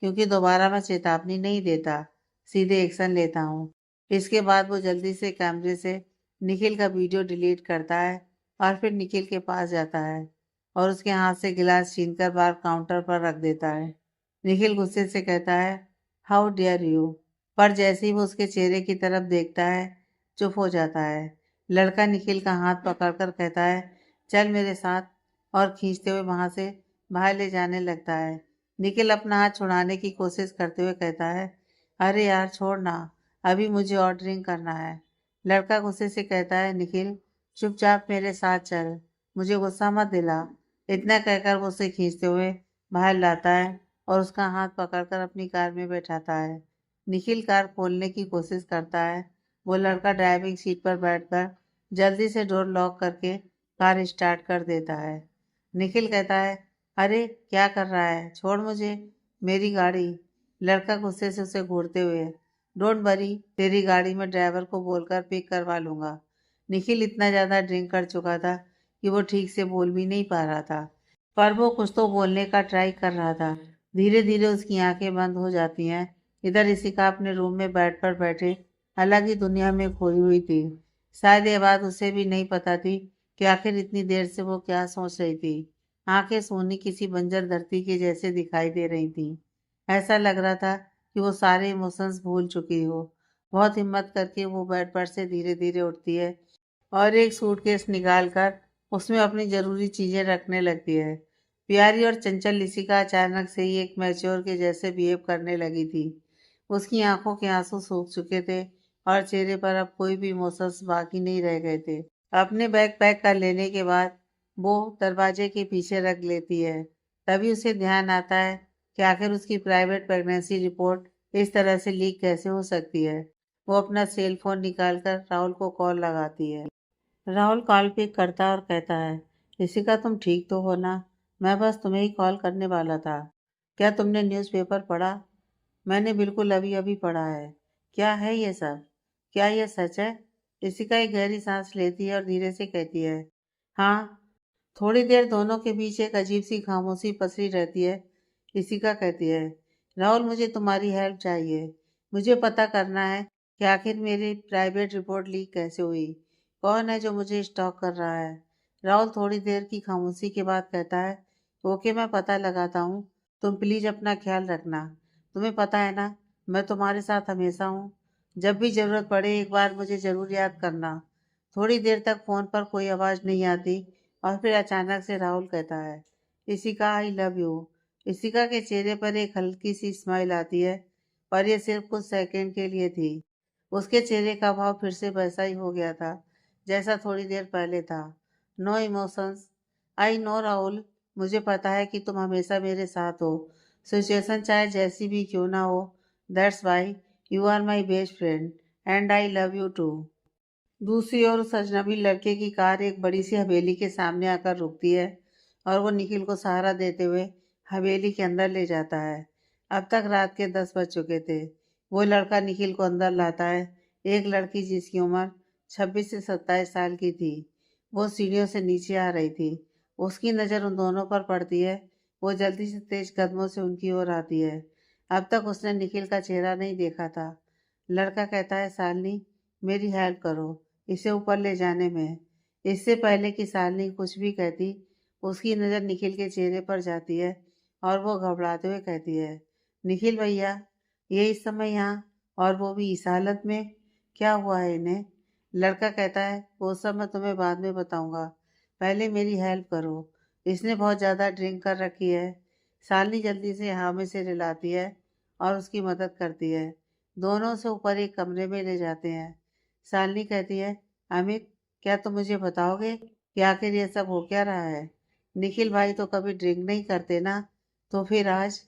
क्योंकि दोबारा मैं चेतावनी नहीं देता, सीधे एक्शन लेता हूँ। इसके बाद वो जल्दी से कैमरे से निखिल का वीडियो डिलीट करता है और फिर निखिल के पास जाता है और उसके हाथ से गिलास छीनकर बार काउंटर पर रख देता है। निखिल गुस्से से कहता है, हाउ डेयर यू, पर जैसे ही वो उसके चेहरे की तरफ देखता है, चुप हो जाता है। लड़का निखिल का हाथ पकड़कर कहता है, चल मेरे साथ, और खींचते हुए वहां से बाहर ले जाने लगता है। निखिल अपना हाथ छुड़ाने की कोशिश करते हुए कहता है, अरे यार छोड़ ना, अभी मुझे और ड्रिंक करना है। लड़का गुस्से से कहता है, निखिल चुपचाप मेरे साथ चल, मुझे गुस्सा मत दिला। इतना कहकर वो उसे खींचते हुए बाहर लाता है और उसका हाथ पकड़कर अपनी कार में बैठाता है। निखिल कार खोलने की कोशिश करता है। वो लड़का ड्राइविंग सीट पर बैठकर जल्दी से डोर लॉक करके कार स्टार्ट कर देता है। निखिल कहता है, अरे क्या कर रहा है, छोड़ मुझे, मेरी गाड़ी। लड़का गुस्से से उसे घूरते हुए, डोंट वरी, तेरी गाड़ी में ड्राइवर को बोलकर पिक करवा लूंगा। निखिल इतना ज़्यादा ड्रिंक कर चुका था कि वो ठीक से बोल भी नहीं पा रहा था, पर वो कुछ तो बोलने का ट्राई कर रहा था। धीरे धीरे उसकी आंखें बंद हो जाती हैं। इधर इशिका अपने रूम में बेड पर बैठे अलग ही दुनिया में खोई हुई थी। शायद ये बात उसे भी नहीं पता थी कि आखिर इतनी देर से वो क्या सोच रही थी। आंखें सोनी किसी बंजर धरती के जैसे दिखाई दे रही थी। ऐसा लग रहा था कि वो सारे इमोशंस भूल चुकी हो। बहुत हिम्मत करके वो बेड पर से धीरे धीरे उठती है और एक सूटकेस निकाल कर उसमें अपनी जरूरी चीजें रखने लगती है। प्यारी और चंचल लिसिका अचानक से ही एक मैच्योर के जैसे बिहेव करने लगी थी। उसकी आंखों के आंसू सूख चुके थे और चेहरे पर अब कोई भी इमोशंस बाकी नहीं रह गए थे। अपने बैग पैक कर लेने के बाद वो दरवाजे के पीछे रख लेती है। तभी उसे ध्यान आता है कि आखिर उसकी प्राइवेट प्रेगनेंसी रिपोर्ट इस तरह से लीक कैसे हो सकती है। वो अपना सेल फोन निकालकर राहुल को कॉल लगाती है। राहुल कॉल पिक करता और कहता है, ऋषिका तुम ठीक तो हो ना? मैं बस तुम्हें ही कॉल करने वाला था। क्या तुमने न्यूज़पेपर पढ़ा? मैंने बिल्कुल अभी अभी पढ़ा है। क्या है ये सब? क्या ये सच है? ऋषिका एक गहरी सांस लेती है और धीरे से कहती है, हाँ। थोड़ी देर दोनों के बीच एक अजीब सी खामोशी पसरी रहती है। ऋषिका कहती है, राहुल मुझे तुम्हारी हेल्प चाहिए। मुझे पता करना है कि आखिर मेरी प्राइवेट रिपोर्ट लीक कैसे हुई। कौन है जो मुझे स्टॉक कर रहा है? राहुल थोड़ी देर की खामोशी के बाद कहता है, ओके मैं पता लगाता हूँ। तुम प्लीज अपना ख्याल रखना। तुम्हें पता है ना, मैं तुम्हारे साथ हमेशा हूँ। जब भी जरूरत पड़े एक बार मुझे जरूर याद करना। थोड़ी देर तक फोन पर कोई आवाज नहीं आती और फिर अचानक से राहुल कहता है, इशिका आई लव यू। इशिका के चेहरे पर एक हल्की सी स्माइल आती है, पर यह सिर्फ कुछ सेकंड के लिए थी। उसके चेहरे का भाव फिर से वैसा ही हो गया था जैसा थोड़ी देर पहले था। No emotions. I know Rahul, मुझे पता है कि तुम हमेशा मेरे साथ हो, सिचुएशन चाहे जैसी भी क्यों ना हो। That's why you are my best friend and I love you too. दूसरी ओर उस अजनबी लड़के की कार एक बड़ी सी हवेली के सामने आकर रुकती है और वो निखिल को सहारा देते हुए हवेली के अंदर ले जाता है। अब तक रात के 10 बज चुके थे। वो लड़का निखिल को अंदर लाता है। एक लड़की जिसकी उम्र 26 से 27 साल की थी, वो सीढ़ियों से नीचे आ रही थी। उसकी नज़र उन दोनों पर पड़ती है। वो जल्दी से तेज कदमों से उनकी ओर आती है। अब तक उसने निखिल का चेहरा नहीं देखा था। लड़का कहता है, शालिनी मेरी हेल्प करो इसे ऊपर ले जाने में। इससे पहले कि शालिनी कुछ भी कहती, उसकी नज़र निखिल के चेहरे पर जाती है और वो घबराते हुए कहती है, निखिल भैया, ये इस समय यहाँ, और वो भी इस हालत में, क्या हुआ है इन्हें? लड़का कहता है, वो सब मैं तुम्हें बाद में बताऊंगा, पहले मेरी हेल्प करो, इसने बहुत ज़्यादा ड्रिंक कर रखी है। शालिनी जल्दी से हाँ में से रिलाती है और उसकी मदद करती है। दोनों से ऊपर एक कमरे में ले जाते हैं। शालिनी कहती है, अमित क्या तुम मुझे बताओगे कि आखिर ये सब हो क्या रहा है? निखिल भाई तो कभी ड्रिंक नहीं करते ना, तो फिर आज?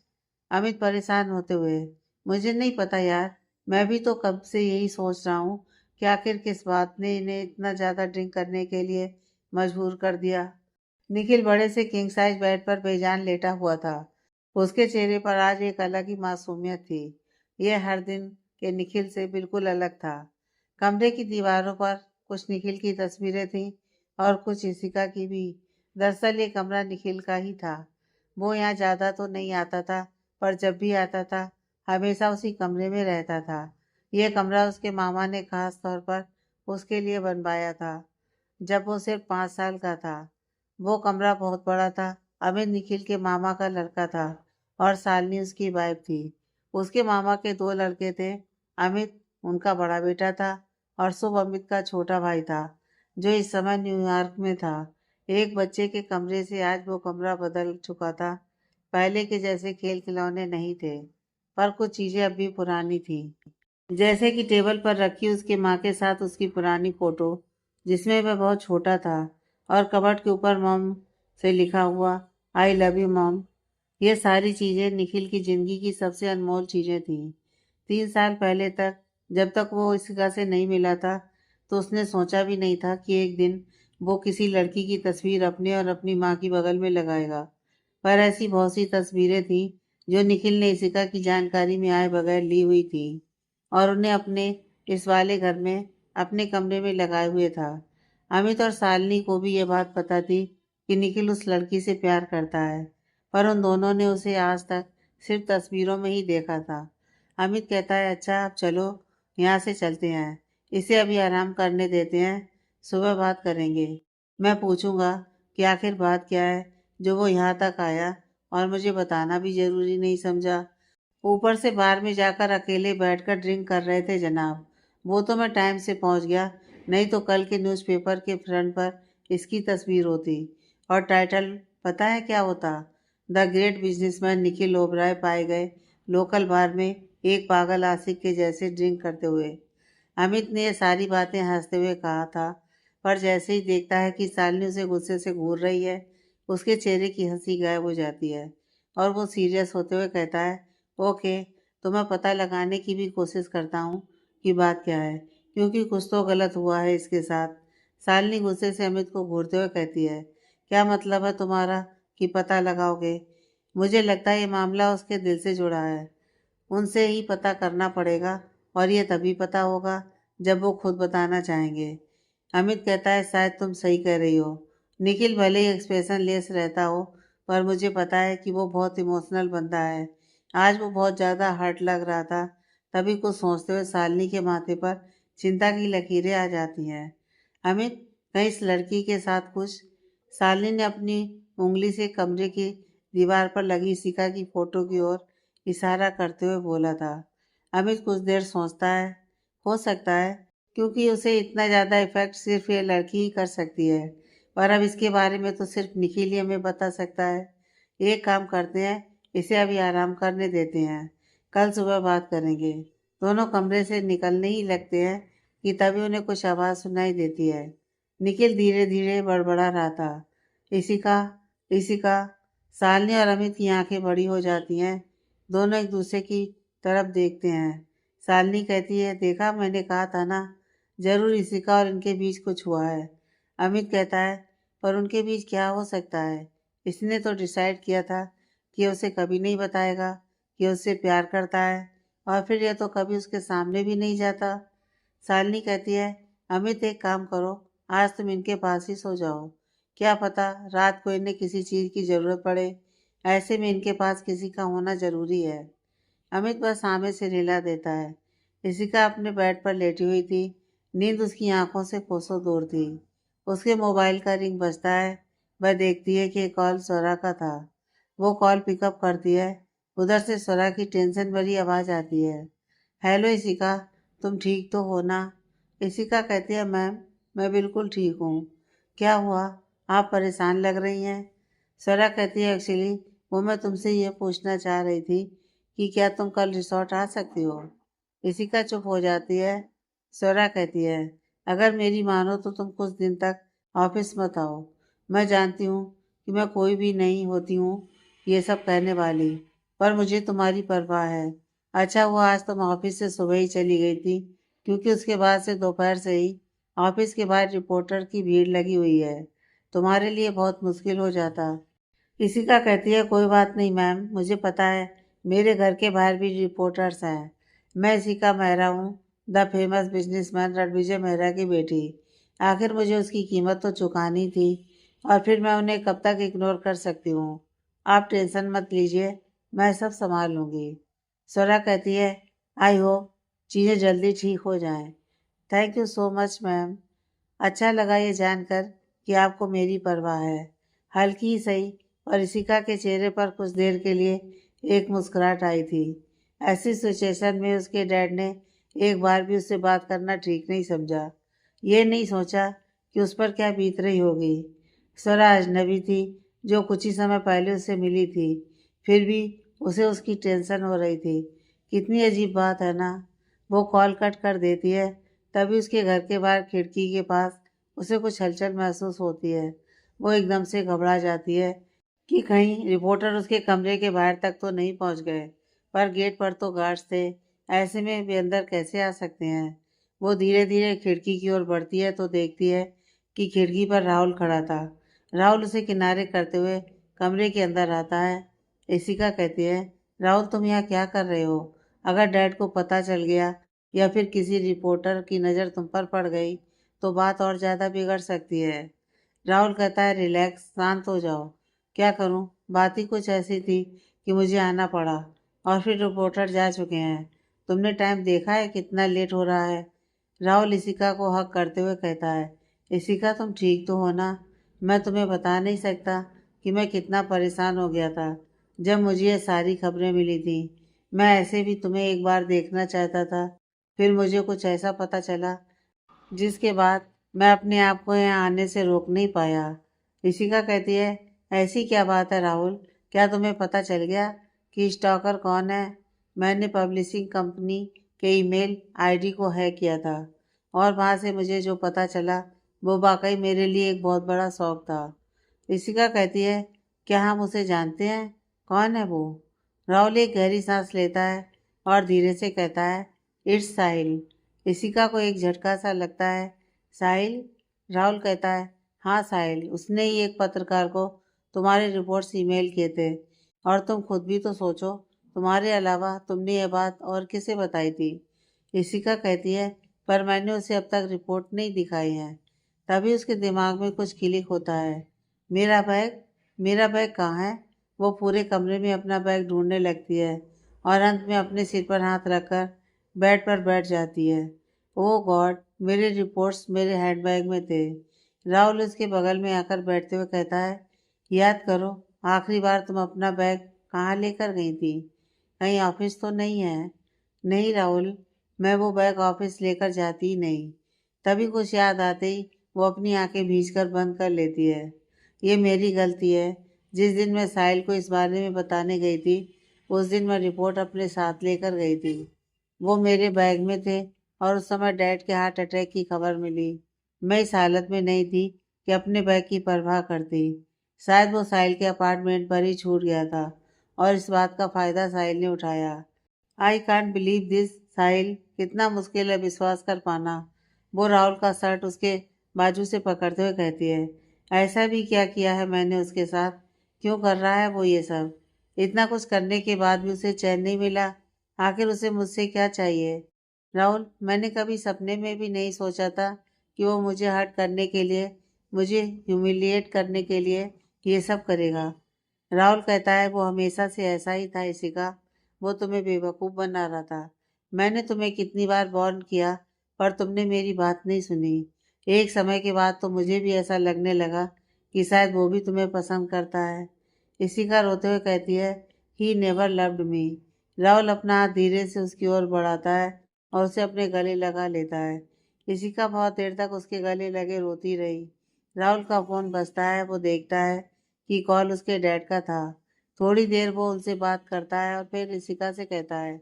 अमित परेशान होते हुए, मुझे नहीं पता यार, मैं भी तो कब से यही सोच रहा हूँ कि आखिर किस बात ने इन्हें इतना ज़्यादा ड्रिंक करने के लिए मजबूर कर दिया। निखिल बड़े से किंग साइज बेड पर बेजान लेटा हुआ था। उसके चेहरे पर आज एक अलग ही मासूमियत थी। यह हर दिन के निखिल से बिल्कुल अलग था। कमरे की दीवारों पर कुछ निखिल की तस्वीरें थीं और कुछ इशिका की भी। दरअसल ये कमरा निखिल का ही था। वो यहाँ ज़्यादा तो नहीं आता था, पर जब भी आता था हमेशा उसी कमरे में रहता था। यह कमरा उसके मामा ने खास तौर पर उसके लिए बनवाया था जब वो सिर्फ 5 साल का था। वो कमरा बहुत बड़ा था। अमित निखिल के मामा का लड़का था और शालिनी उसकी वाइफ थी। उसके मामा के 2 लड़के थे। अमित उनका बड़ा बेटा था और शुभ अमित का छोटा भाई था, जो इस समय न्यूयॉर्क में था। एक बच्चे के कमरे से आज वो कमरा बदल चुका था। पहले के जैसे खेल खिलौने नहीं थे, पर कुछ चीजें अब भी पुरानी थी। जैसे कि टेबल पर रखी उसकी माँ के साथ उसकी पुरानी फोटो, जिसमें वह बहुत छोटा था, और कबर्ड के ऊपर मॉम से लिखा हुआ आई लव यू मॉम। ये सारी चीजें निखिल की जिंदगी की सबसे अनमोल चीजें थीं। 3 साल पहले तक, जब तक वो इशिका से नहीं मिला था, तो उसने सोचा भी नहीं था कि एक दिन वो किसी लड़की की तस्वीर अपने और अपनी माँ की बगल में लगाएगा। पर ऐसी बहुत सी तस्वीरें थीं जो निखिल ने इशिका की जानकारी में आए बगैर ली हुई थी और उन्हें अपने इस वाले घर में अपने कमरे में लगाए हुए था। अमित और शालिनी को भी ये बात पता थी कि निखिल उस लड़की से प्यार करता है, पर उन दोनों ने उसे आज तक सिर्फ तस्वीरों में ही देखा था। अमित कहता है, अच्छा अब चलो यहाँ से चलते हैं, इसे अभी आराम करने देते हैं, सुबह बात करेंगे। मैं पूछूंगा कि आखिर बात क्या है जो वो यहाँ तक आया, और मुझे बताना भी जरूरी नहीं समझा। ऊपर से बार में जाकर अकेले बैठकर ड्रिंक कर रहे थे जनाब। वो तो मैं टाइम से पहुंच गया, नहीं तो कल के न्यूज़पेपर के फ्रंट पर इसकी तस्वीर होती और टाइटल पता है क्या होता? The great businessman Nikhil Oberoi पाए गए लोकल बार में एक पागल आशिक के जैसे ड्रिंक करते हुए। अमित ने ये सारी बातें हंसते हुए कहा था, पर जैसे ही देखता है कि शालिनी उसे गुस्से से घूर रही है, उसके चेहरे की हंसी गायब हो जाती है और वो सीरियस होते हुए कहता है, ओके, तो मैं पता लगाने की भी कोशिश करता हूँ कि बात क्या है, क्योंकि कुछ तो गलत हुआ है इसके साथ। शालिनी गुस्से से अमित को घूरते हुए कहती है, क्या मतलब है तुम्हारा कि पता लगाओगे? मुझे लगता है ये मामला उसके दिल से जुड़ा है। उनसे ही पता करना पड़ेगा और ये तभी पता होगा जब वो खुद बताना चाहेंगे। अमित कहता है शायद तुम सही कह रही हो। निखिल भले ही एक्सप्रेशन लेस रहता हो पर मुझे पता है कि वो बहुत इमोशनल बंदा है। आज वो बहुत ज़्यादा हर्ट लग रहा था। तभी कुछ सोचते हुए शालिनी के माथे पर चिंता की लकीरें आ जाती हैं। अमित कहीं इस लड़की के साथ कुछ। शालिनी ने अपनी उंगली से कमरे की दीवार पर लगी शिखा की फोटो की ओर इशारा करते हुए बोला था। अमित कुछ देर सोचता है। हो सकता है क्योंकि उसे इतना ज़्यादा इफेक्ट सिर्फ ये लड़की ही कर सकती है। पर अब इसके बारे में तो सिर्फ निखिल ही हमें बता सकता है। एक काम करते हैं, इसे अभी आराम करने देते हैं, कल सुबह बात करेंगे। दोनों कमरे से निकलने ही लगते हैं कि तभी उन्हें कुछ आवाज़ सुनाई देती है। निखिल धीरे धीरे बड़बड़ा रहा था, इशिका, इशिका। शालिनी और अमित की आंखें बड़ी हो जाती हैं। दोनों एक दूसरे की तरफ देखते हैं। शालिनी कहती है, देखा मैंने कहा था ना, जरूर इशिका और इनके बीच कुछ हुआ है। अमित कहता है, पर उनके बीच क्या हो सकता है? इसने तो डिसाइड किया था कि उसे कभी नहीं बताएगा कि उससे प्यार करता है, और फिर यह तो कभी उसके सामने भी नहीं जाता। शालिनी कहती है, अमित एक काम करो, आज तुम इनके पास ही सो जाओ। क्या पता रात को इन्हें किसी चीज़ की ज़रूरत पड़े। ऐसे में इनके पास किसी का होना ज़रूरी है। अमित बस आमे से हिला देता है। इशिका अपने बेड पर लेटी हुई थी। नींद उसकी आंखों से कोसों दूर थी। उसके मोबाइल का रिंग बजता है। वह देखती है कि कॉल स्वरा का था। वो कॉल पिकअप करती है। उधर से स्वरा की टेंशन भरी आवाज़ आती है। हेलो इशिका, तुम ठीक तो हो ना? इशिका कहती है, मैम मैं बिल्कुल ठीक हूँ। क्या हुआ, आप परेशान लग रही हैं? स्वरा कहती है, एक्चुअली वो मैं तुमसे ये पूछना चाह रही थी कि क्या तुम कल रिसोर्ट आ सकती हो? इशिका चुप हो जाती है। स्वरा कहती है, अगर मेरी मानो तो तुम कुछ दिन तक ऑफिस मत आओ। मैं जानती हूँ कि मैं कोई भी नहीं होती हूँ ये सब कहने वाली, पर मुझे तुम्हारी परवाह है। अच्छा हुआ आज तुम ऑफिस से सुबह ही चली गई थी, क्योंकि उसके बाद से दोपहर से ही ऑफिस के बाहर रिपोर्टर की भीड़ लगी हुई है। तुम्हारे लिए बहुत मुश्किल हो जाता। इशिका कहती है, कोई बात नहीं मैम, मुझे पता है मेरे घर के बाहर भी रिपोर्टर्स हैं। मैं इशिका मेहरा हूँ, the famous businessman Ranvijay Mehra की बेटी। आखिर मुझे उसकी कीमत तो चुकानी थी, और फिर मैं उन्हें कब तक इग्नोर कर सकती हूँ? आप टेंशन मत लीजिए, मैं सब संभाल लूँगी। स्वरा कहती है, आई होप चीज़ें जल्दी ठीक हो जाएं। Thank you so much ma'am. अच्छा लगा ये जानकर कि आपको मेरी परवाह है। हल्की ही सही, और इशिका के चेहरे पर कुछ देर के लिए एक मुस्कुराहट आई थी। ऐसी सिचुएशन में उसके डैड ने एक बार भी उससे बात करना ठीक नहीं समझा। ये नहीं सोचा कि उस पर क्या बीत रही होगी। स्वरा अजनबी थी जो कुछ ही समय पहले उससे मिली थी, फिर भी उसे उसकी टेंशन हो रही थी। कितनी अजीब बात है ना। वो कॉल कट कर देती है। तभी उसके घर के बाहर खिड़की के पास उसे कुछ हलचल महसूस होती है। वो एकदम से घबरा जाती है कि कहीं रिपोर्टर उसके कमरे के बाहर तक तो नहीं पहुंच गए। पर गेट पर तो गार्ड्स थे, ऐसे में वे अंदर कैसे आ सकते हैं? वो धीरे धीरे खिड़की की ओर बढ़ती है तो देखती है कि खिड़की पर राहुल खड़ा था। राहुल उसे किनारे करते हुए कमरे के अंदर आता है। इशिका कहती है, राहुल तुम यहाँ क्या कर रहे हो? अगर डैड को पता चल गया या फिर किसी रिपोर्टर की नज़र तुम पर पड़ गई तो बात और ज़्यादा बिगड़ सकती है। राहुल कहता है, रिलैक्स, शांत हो जाओ। क्या करूं, बात ही कुछ ऐसी थी कि मुझे आना पड़ा, और फिर रिपोर्टर जा चुके हैं। तुमने टाइम देखा है कितना लेट हो रहा है? राहुल इशिका को हक करते हुए कहता है, इशिका तुम ठीक तो हो ना? मैं तुम्हें बता नहीं सकता कि मैं कितना परेशान हो गया था जब मुझे ये सारी खबरें मिली थी। मैं ऐसे भी तुम्हें एक बार देखना चाहता था, फिर मुझे कुछ ऐसा पता चला जिसके बाद मैं अपने आप को यहाँ आने से रोक नहीं पाया। ऋषिका कहती है, ऐसी क्या बात है राहुल, क्या तुम्हें पता चल गया कि स्टॉकर कौन है? मैंने पब्लिशिंग कंपनी के ईमेल आईडी को हैक किया था, और वहाँ से मुझे जो पता चला वो वाकई मेरे लिए एक बहुत बड़ा शौक था। ऋषिका कहती है, क्या हम उसे जानते हैं? कौन है वो? राहुल एक गहरी सांस लेता है और धीरे से कहता है, इट्स साहिल। ऋषिका को एक झटका सा लगता है। साहिल? राहुल कहता है, हाँ साहिल, उसने ही एक पत्रकार को तुम्हारे रिपोर्ट्स ईमेल किए थे। और तुम खुद भी तो सोचो, तुम्हारे अलावा तुमने यह बात और किसे बताई थी? इशिका कहती है, पर मैंने उसे अब तक रिपोर्ट नहीं दिखाई है। तभी उसके दिमाग में कुछ क्लिक होता है। मेरा बैग, मेरा बैग कहाँ है? वो पूरे कमरे में अपना बैग ढूंढने लगती है और अंत में अपने सिर पर हाथ रखकर बेड पर बैठ जाती है। ओह गॉड, मेरे रिपोर्ट्स मेरे हैंडबैग में थे। राहुल उसके बगल में आकर बैठते हुए कहता है, याद करो, आखिरी बार तुम अपना बैग कहाँ लेकर गई थी? कहीं ऑफिस तो नहीं है? नहीं राहुल, मैं वो बैग ऑफिस लेकर जाती ही नहीं। तभी कुछ याद आते ही वो अपनी आंखें भींचकर बंद कर लेती है। ये मेरी गलती है। जिस दिन मैं साहिल को इस बारे में बताने गई थी, उस दिन मैं रिपोर्ट अपने साथ लेकर गई थी। वो मेरे बैग में थे और उस समय डैड के हार्ट अटैक की खबर मिली। मैं इस हालत में नहीं थी कि अपने बैग की परवाह करती। शायद वो साहिल के अपार्टमेंट पर ही छूट गया था और इस बात का फ़ायदा साहिल ने उठाया। I can't believe this. Sahil, कितना मुश्किल है विश्वास कर पाना। वो राहुल का शर्ट उसके बाजू से पकड़ते हुए कहती है, ऐसा भी क्या किया है मैंने उसके साथ? क्यों कर रहा है वो ये सब? इतना कुछ करने के बाद भी उसे चैन नहीं मिला। आखिर उसे मुझसे क्या चाहिए? राहुल, मैंने कभी सपने में भी नहीं सोचा था कि वो मुझे हर्ट करने के लिए, मुझे ह्यूमिलिएट करने के लिए ये सब करेगा। राहुल कहता है, वो हमेशा से ऐसा ही था इशिका। वो तुम्हें बेवकूफ़ बना रहा था। मैंने तुम्हें कितनी बार वार्न किया, पर तुमने मेरी बात नहीं सुनी। एक समय के बाद तो मुझे भी ऐसा लगने लगा कि शायद वो भी तुम्हें पसंद करता है। इशिका रोते हुए कहती है, he never loved me. Rahul अपना हाथ धीरे से उसकी ओर बढ़ाता है और उसे अपने गले लगा लेता है। इशिका बहुत देर तक उसके गले लगे रोती रही। राहुल का फ़ोन बजता है। वो देखता है कि कॉल उसके डैड का था। थोड़ी देर वो उनसे बात करता है और फिर ऋषिका से कहता है,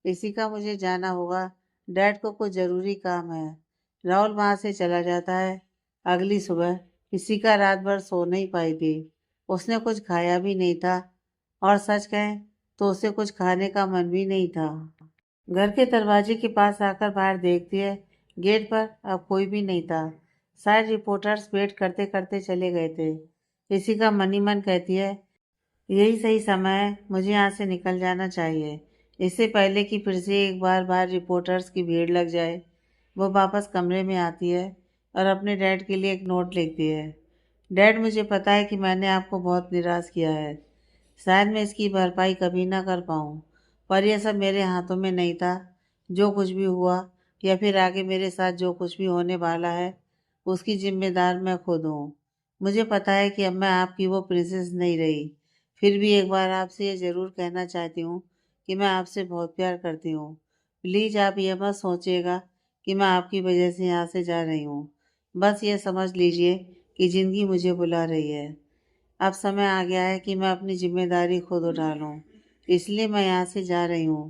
ऋषिका मुझे जाना होगा, डैड को कुछ ज़रूरी काम है। राहुल वहाँ से चला जाता है। अगली सुबह ऋषिका रात भर सो नहीं पाई थी। उसने कुछ खाया भी नहीं था और सच कहें तो उसे कुछ खाने का मन भी नहीं था। घर के दरवाजे के पास आकर बाहर देखती है, गेट पर अब कोई भी नहीं था। शायद रिपोर्टर्स वेट करते करते चले गए थे। ऋषिका मन ही मन कहती है, यही सही समय है, मुझे यहाँ से निकल जाना चाहिए, इससे पहले कि फिर से एक बार बाहर रिपोर्टर्स की भीड़ लग जाए। वो वापस कमरे में आती है और अपने डैड के लिए एक नोट लिखती है। डैड, मुझे पता है कि मैंने आपको बहुत निराश किया है। शायद मैं इसकी भरपाई कभी ना कर पाऊँ, पर यह सब मेरे हाथों में नहीं था। जो कुछ भी हुआ या फिर आगे मेरे साथ जो कुछ भी होने वाला है, उसकी जिम्मेदार मैं खुद हूँ। मुझे पता है कि अब मैं आपकी वो प्रिंसेस नहीं रही। फिर भी एक बार आपसे ये ज़रूर कहना चाहती हूँ कि मैं आपसे बहुत प्यार करती हूँ। प्लीज़ आप ये मत सोचिएगा कि मैं आपकी वजह से यहाँ से जा रही हूँ। बस ये समझ लीजिए कि ज़िंदगी मुझे बुला रही है। अब समय आ गया है कि मैं अपनी जिम्मेदारी खुद उठा लूँ। इसलिए मैं यहाँ से जा रही हूँ।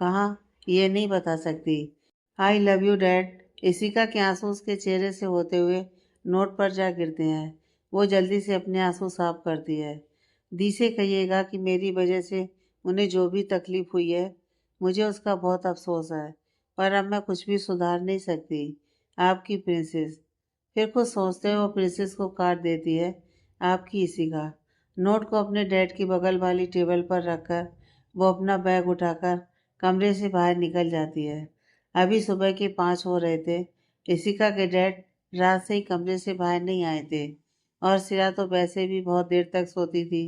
कहाँ, ये नहीं बता सकती। आई लव यू डैड। इशिका के आंसू उसके चेहरे से होते हुए नोट पर जा गिरते हैं। वो जल्दी से अपने आंसू साफ करती है। दी से कहिएगा कि मेरी वजह से उन्हें जो भी तकलीफ हुई है, मुझे उसका बहुत अफसोस है, पर अब मैं कुछ भी सुधार नहीं सकती। आपकी प्रिंसेस। फिर कुछ सोचते हुए वो प्रिंसेस को काट देती है। आपकी इशिका। नोट को अपने डैड की बगल वाली टेबल पर रखकर वो अपना बैग उठाकर कमरे से बाहर निकल जाती है। अभी सुबह के 5 हो रहे थे। इशिका के डैड रात से ही कमरे से बाहर नहीं आए थे और सिरा तो वैसे भी बहुत देर तक सोती थी।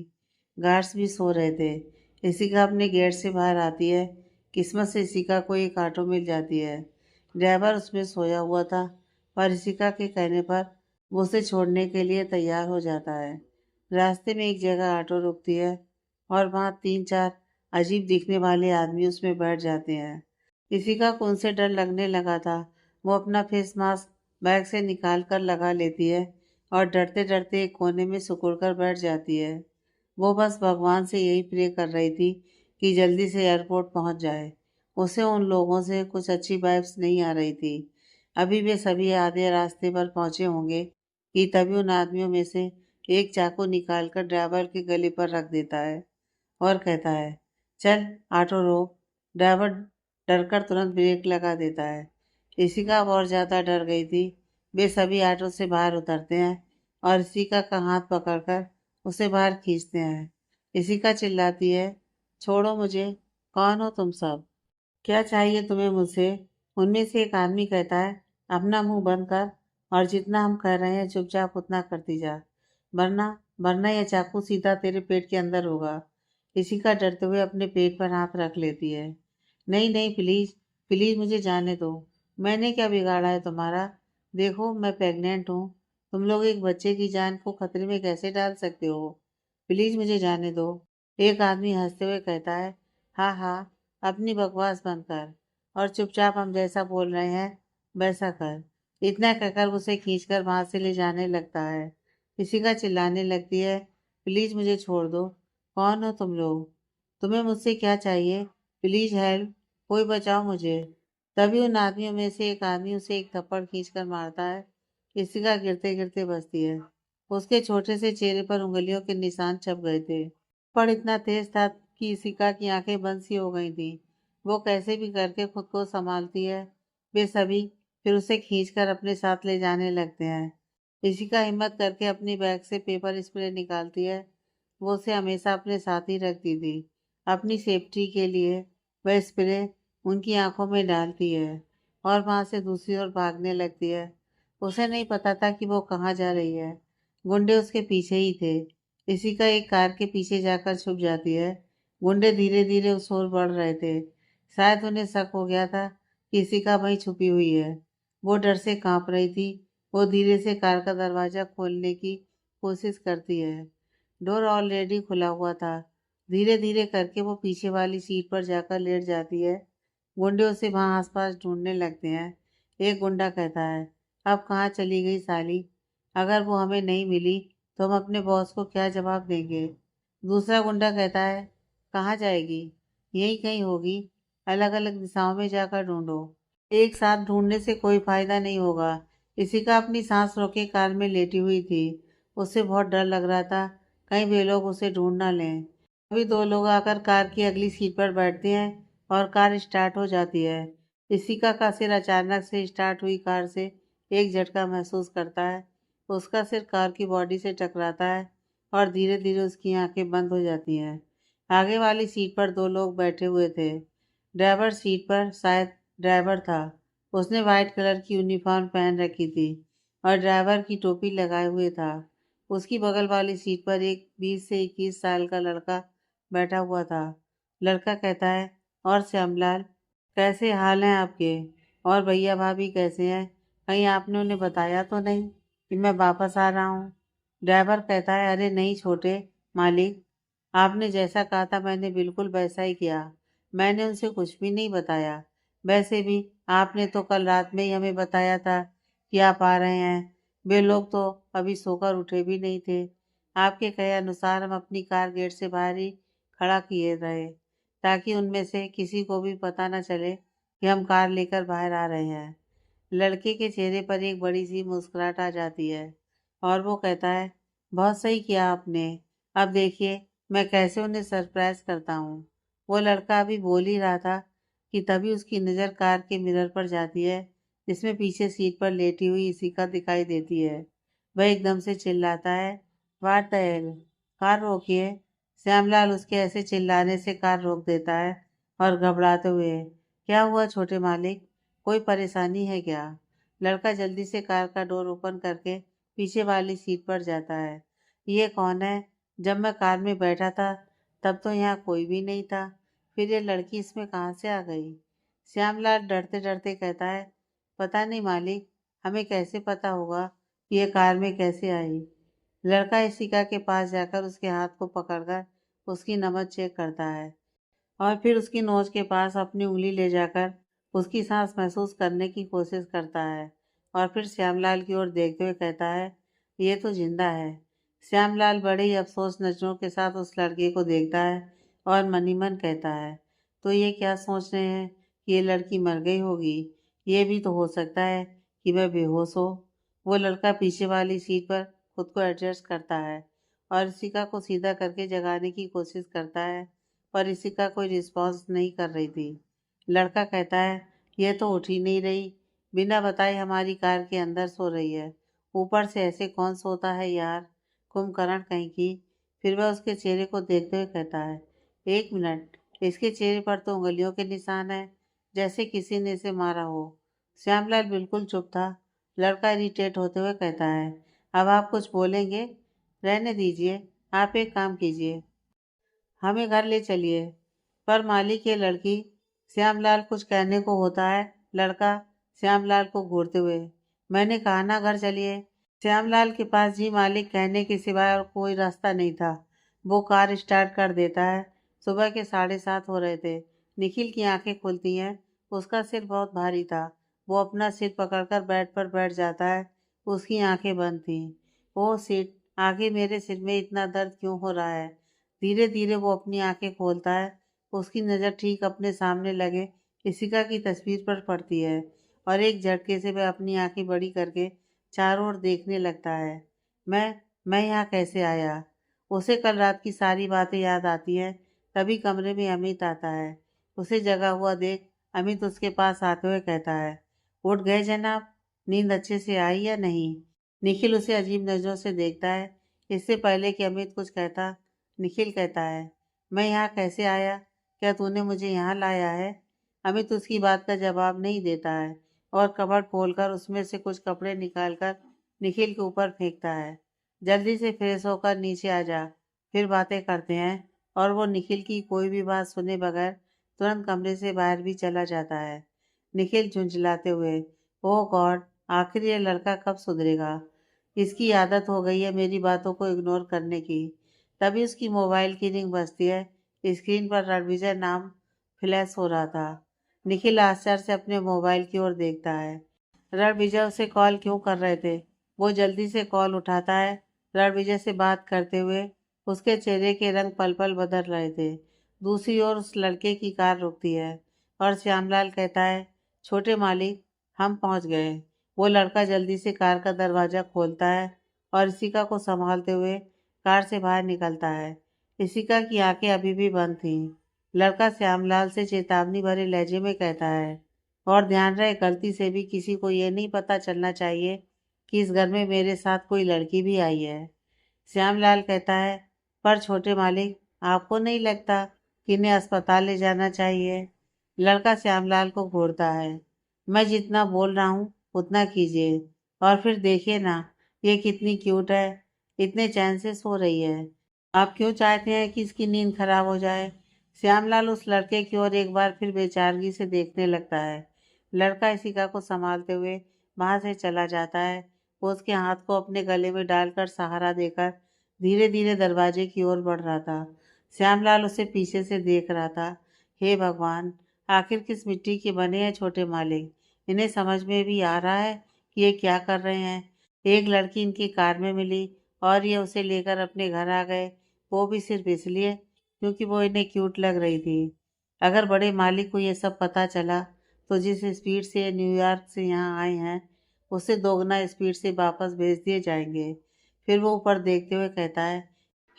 गार्ड्स भी सो रहे थे। इशिका अपने गेट से बाहर आती है। किस्मत से इशिका को एक ऑटो मिल जाती है। ड्राइवर उसमें सोया हुआ था, पर इशिका के कहने पर वो उसे छोड़ने के लिए तैयार हो जाता है। रास्ते में एक जगह ऑटो रुकती है और वहाँ 3-4 अजीब दिखने वाले आदमी उसमें बैठ जाते हैं। इशिका को उनसे डर लगने लगा था। वो अपना फेस मास्क बैग से निकाल कर लगा लेती है और डरते डरते एक कोने में सिकुड़ कर बैठ जाती है। वो बस भगवान से यही प्रे कर रही थी कि जल्दी से एयरपोर्ट पहुंच जाए। उसे उन लोगों से कुछ अच्छी वाइब्स नहीं आ रही थी। अभी वे सभी आधे रास्ते पर पहुंचे होंगे कि तभी उन आदमियों में से एक चाकू निकालकर ड्राइवर के गले पर रख देता है और कहता है, चल ऑटो रोक। ड्राइवर डरकर तुरंत ब्रेक लगा देता है। इशिका अब और ज़्यादा डर गई थी। वे सभी ऑटो से बाहर उतरते हैं और इशिका का हाथ पकड़कर उसे बाहर खींचते हैं। इशिका चिल्लाती है, छोड़ो मुझे, कौन हो तुम सब? क्या चाहिए तुम्हें मुझसे? उनमें से एक आदमी कहता है, अपना मुंह बंद कर और जितना हम कह रहे हैं चुपचाप उतना करती जा, वरना वरना यह चाकू सीधा तेरे पेट के अंदर होगा। इशिका डरते हुए अपने पेट पर हाथ रख लेती है। नहीं नहीं, प्लीज प्लीज मुझे जाने दो। मैंने क्या बिगाड़ा है तुम्हारा? देखो मैं प्रेग्नेंट हूँ। तुम लोग एक बच्चे की जान को खतरे में कैसे डाल सकते हो? प्लीज मुझे जाने दो। एक आदमी हंसते हुए कहता है, हाँ हाँ, अपनी बकवास बंद कर और चुपचाप हम जैसा बोल रहे हैं वैसा कर। इतना कहकर उसे खींचकर वहां से ले जाने लगता है। इशिका चिल्लाने लगती है, प्लीज मुझे छोड़ दो। कौन हो तुम लोग? तुम्हें मुझसे क्या चाहिए? प्लीज हेल्प, कोई बचाओ मुझे। तभी उन आदमियों में से एक आदमी उसे एक थप्पड़ खींचकर मारता है। इशिका गिरते गिरते बचती है। उसके छोटे से चेहरे पर उंगलियों के निशान छप गए थे। पर इतना तेज था कि इशिका की आंखें बंद सी हो गई थी। वो कैसे भी करके खुद को संभालती है। वे सभी फिर उसे खींचकर अपने साथ ले जाने लगते हैं। इशिका हिम्मत करके अपनी बैग से पेपर स्प्रे निकालती है। वो उसे हमेशा अपने साथ ही रखती थी। अपनी सेफ्टी के लिए वह स्प्रे उनकी आंखों में डालती है और वहां से दूसरी ओर भागने लगती है। उसे नहीं पता था कि वो कहाँ जा रही है। गुंडे उसके पीछे ही थे। इशिका एक कार के पीछे जाकर छुप जाती है। गुंडे धीरे धीरे उस ओर बढ़ रहे थे। शायद उन्हें शक हो गया था कि इशिका वहीं छुपी हुई है। वो डर से कांप रही थी। वो धीरे से कार का दरवाजा खोलने की कोशिश करती है। डोर ऑलरेडी खुला हुआ था। धीरे धीरे करके वो पीछे वाली सीट पर जाकर लेट जाती है। गुंडे उसे वहां आसपास ढूंढने लगते हैं। एक गुंडा कहता है, अब कहाँ चली गई साली? अगर वो हमें नहीं मिली तो हम अपने बॉस को क्या जवाब देंगे? दूसरा गुंडा कहता है, कहाँ जाएगी? यहीं कहीं होगी। अलग अलग दिशाओं में जाकर ढूंढो। एक साथ ढूंढने से कोई फायदा नहीं होगा। इसी का अपनी सांस रोके कार में लेटी हुई थी। उसे बहुत डर लग रहा था, कहीं वे लोग उसे ढूंढ ना लें। अभी दो लोग आकर कार की अगली सीट पर बैठते हैं और कार स्टार्ट हो जाती है। इशिका का सिर अचानक से स्टार्ट हुई कार से एक झटका महसूस करता है। उसका सिर कार की बॉडी से टकराता है और धीरे धीरे उसकी आंखें बंद हो जाती हैं। आगे वाली सीट पर दो लोग बैठे हुए थे। ड्राइवर सीट पर शायद ड्राइवर था। उसने व्हाइट कलर की यूनिफॉर्म पहन रखी थी और ड्राइवर की टोपी लगाए हुए था। उसकी बगल वाली सीट पर एक 20 से 21 साल का लड़का बैठा हुआ था। लड़का कहता है, और श्यामलाल, कैसे हाल हैं आपके? और भैया भाभी कैसे हैं? कहीं आपने उन्हें बताया तो नहीं कि मैं वापस आ रहा हूँ? ड्राइवर कहता है, अरे नहीं छोटे मालिक, आपने जैसा कहा था मैंने बिल्कुल वैसा ही किया। मैंने उनसे कुछ भी नहीं बताया। वैसे भी आपने तो कल रात में ही हमें बताया था कि आप आ रहे हैं। वे लोग तो अभी सोकर उठे भी नहीं थे। आपके कहे अनुसार हम अपनी कार गेट से बाहर ही खड़ा किए रहे ताकि उनमें से किसी को भी पता न चले कि हम कार लेकर बाहर आ रहे हैं। लड़के के चेहरे पर एक बड़ी सी मुस्कुराहट आ जाती है और वो कहता है, बहुत सही किया आपने। अब देखिए मैं कैसे उन्हें सरप्राइज करता हूँ। वो लड़का अभी बोल ही रहा था कि तभी उसकी नज़र कार के मिरर पर जाती है जिसमें पीछे सीट पर लेटी हुई इशिका दिखाई देती है। वह एकदम से चिल्लाता है, व्हाट द हेल! कार रोकिए! श्यामलाल उसके ऐसे चिल्लाने से कार रोक देता है और घबराते हुए, क्या हुआ छोटे मालिक? कोई परेशानी है क्या? लड़का जल्दी से कार का डोर ओपन करके पीछे वाली सीट पर जाता है। ये कौन है? जब मैं कार में बैठा था तब तो यहाँ कोई भी नहीं था। फिर ये लड़की इसमें कहाँ से आ गई? श्यामलाल डरते डरते कहता है, पता नहीं मालिक, हमें कैसे पता होगा कि ये कार में कैसे आई? लड़का इशिका के पास जाकर उसके हाथ को पकड़कर उसकी नब्ज चेक करता है और फिर उसकी नोज के पास अपनी उंगली ले जाकर उसकी सांस महसूस करने की कोशिश करता है और फिर श्यामलाल की ओर देखते हुए कहता है, ये तो जिंदा है। श्यामलाल बड़े ही अफसोस नजरों के साथ उस लड़के को देखता है और मन ही मन कहता है, तो ये क्या सोच रहे हैं कि ये लड़की मर गई होगी? ये भी तो हो सकता है कि वह बेहोश हो। वो लड़का पीछे वाली सीट पर खुद को एडजस्ट करता है और इशिका को सीधा करके जगाने की कोशिश करता है, पर इशिका कोई रिस्पॉन्स नहीं कर रही थी। लड़का कहता है, यह तो उठ ही नहीं रही, बिना बताए हमारी कार के अंदर सो रही है। ऊपर से ऐसे कौन सोता है यार, कुंभकर्ण कहीं की। फिर वह उसके चेहरे को देखते हुए कहता है, 1 मिनट, इसके चेहरे पर तो उंगलियों के निशान है, जैसे किसी ने इसे मारा हो। श्यामलाल बिल्कुल चुप था। लड़का इरिटेट होते हुए कहता है, अब आप कुछ बोलेंगे? रहने दीजिए, आप एक काम कीजिए, हमें घर ले चलिए। पर मालिक ये लड़की। श्यामलाल कुछ कहने को होता है। लड़का श्यामलाल को घूरते हुए, मैंने कहा ना घर चलिए। श्यामलाल के पास जी मालिक कहने के सिवाय और कोई रास्ता नहीं था। वो कार स्टार्ट कर देता है। सुबह के 7:30 हो रहे थे। निखिल की आंखें खुलती हैं। उसका सिर बहुत भारी था। वो अपना सिर पकड़कर बेड पर बैठ जाता है। उसकी आंखें बंद थीं। ओह सिट, आगे मेरे सिर में इतना दर्द क्यों हो रहा है? धीरे धीरे वो अपनी आंखें खोलता है। उसकी नज़र ठीक अपने सामने लगे इशिका की तस्वीर पर पड़ती है और एक झटके से वह अपनी आंखें बड़ी करके चारों ओर देखने लगता है। मैं यहाँ कैसे आया? उसे कल रात की सारी बातें याद आती हैं। तभी कमरे में अमित आता है। उसे जगा हुआ देख अमित उसके पास आते हुए कहता है, उठ गए जनाब? नींद अच्छे से आई या नहीं? निखिल उसे अजीब नज़रों से देखता है। इससे पहले कि अमित कुछ कहता, निखिल कहता है, मैं यहाँ कैसे आया? क्या तूने मुझे यहाँ लाया है? अमित उसकी बात का जवाब नहीं देता है और कबर्ड खोलकर उसमें से कुछ कपड़े निकालकर निखिल के ऊपर फेंकता है। जल्दी से फ्रेश होकर नीचे आ जा, फिर बातें करते हैं। और वो निखिल की कोई भी बात सुने बगैर तुरंत कमरे से बाहर भी चला जाता है। निखिल झुंझलाते हुए, ओह गॉड, आखिर ये लड़का कब सुधरेगा? इसकी आदत हो गई है मेरी बातों को इग्नोर करने की। तभी उसकी मोबाइल की रिंग बजती है। स्क्रीन पर रणविजय नाम फ्लैश हो रहा था। निखिल आश्चर्य से अपने मोबाइल की ओर देखता है। रणविजय उसे कॉल क्यों कर रहे थे? वो जल्दी से कॉल उठाता है। रणविजय से बात करते हुए उसके चेहरे के रंग पल पल बदल रहे थे। दूसरी ओर उस लड़के की कार रुकती है और श्यामलाल कहता है, छोटे मालिक, हम पहुंच गए। वो लड़का जल्दी से कार का दरवाजा खोलता है और इशिका को संभालते हुए कार से बाहर निकलता है। इशिका की आंखें अभी भी बंद थीं। लड़का श्यामलाल से चेतावनी भरे लहजे में कहता है, और ध्यान रहे गलती से भी किसी को ये नहीं पता चलना चाहिए कि इस घर में मेरे साथ कोई लड़की भी आई है। श्यामलाल कहता है, पर छोटे मालिक, आपको नहीं लगता कि इन्हें अस्पताल ले जाना चाहिए? लड़का श्यामलाल को घूरता है, मैं जितना बोल रहा हूँ उतना कीजिए और फिर देखिए ना, ये कितनी क्यूट है, इतने चैन से सो रही है। आप क्यों चाहते हैं कि इसकी नींद खराब हो जाए? श्यामलाल उस लड़के की ओर एक बार फिर बेचारगी से देखने लगता है। लड़का इशिका को संभालते हुए वहां से चला जाता है। वो उसके हाथ को अपने गले में डालकर सहारा देकर धीरे धीरे दरवाजे की ओर बढ़ रहा था। श्यामलाल उसे पीछे से देख रहा था। हे भगवान, आखिर किस मिट्टी के बने हैं छोटे मालिक? इन्हें समझ में भी आ रहा है कि ये क्या कर रहे हैं? एक लड़की इनकी कार में मिली और ये उसे लेकर अपने घर आ गए, वो भी सिर्फ इसलिए क्योंकि वो इन्हें क्यूट लग रही थी। अगर बड़े मालिक को ये सब पता चला तो जिस स्पीड से ये न्यूयॉर्क से यहाँ आए हैं उससे दोगुना स्पीड से वापस भेज दिए जाएंगे। फिर वो ऊपर देखते हुए कहता है,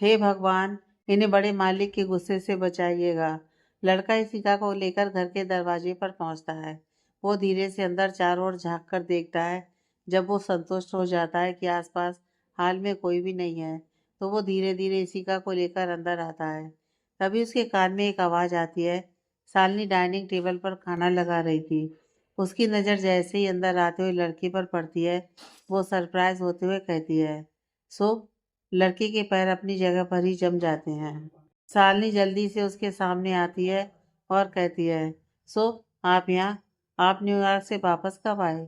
हे भगवान, इन्हें बड़े मालिक के गुस्से से बचाइएगा। लड़का इशिका को लेकर घर के दरवाजे पर पहुंचता है। वो धीरे से अंदर चारों ओर झांक कर देखता है। जब वो संतुष्ट हो जाता है कि आसपास हाल में कोई भी नहीं है तो वो धीरे धीरे इशिका को लेकर अंदर आता है। तभी उसके कान में एक आवाज़ आती है। शालिनी डाइनिंग टेबल पर खाना लगा रही थी। उसकी नज़र जैसे ही अंदर आते हुए लड़की पर पड़ती है, वो सरप्राइज होते हुए कहती है, सो? लड़की के पैर अपनी जगह पर ही जम जाते हैं। शालिनी जल्दी से उसके सामने आती है और कहती है, सो आप यहाँ, आप न्यूयॉर्क से वापस कब आए?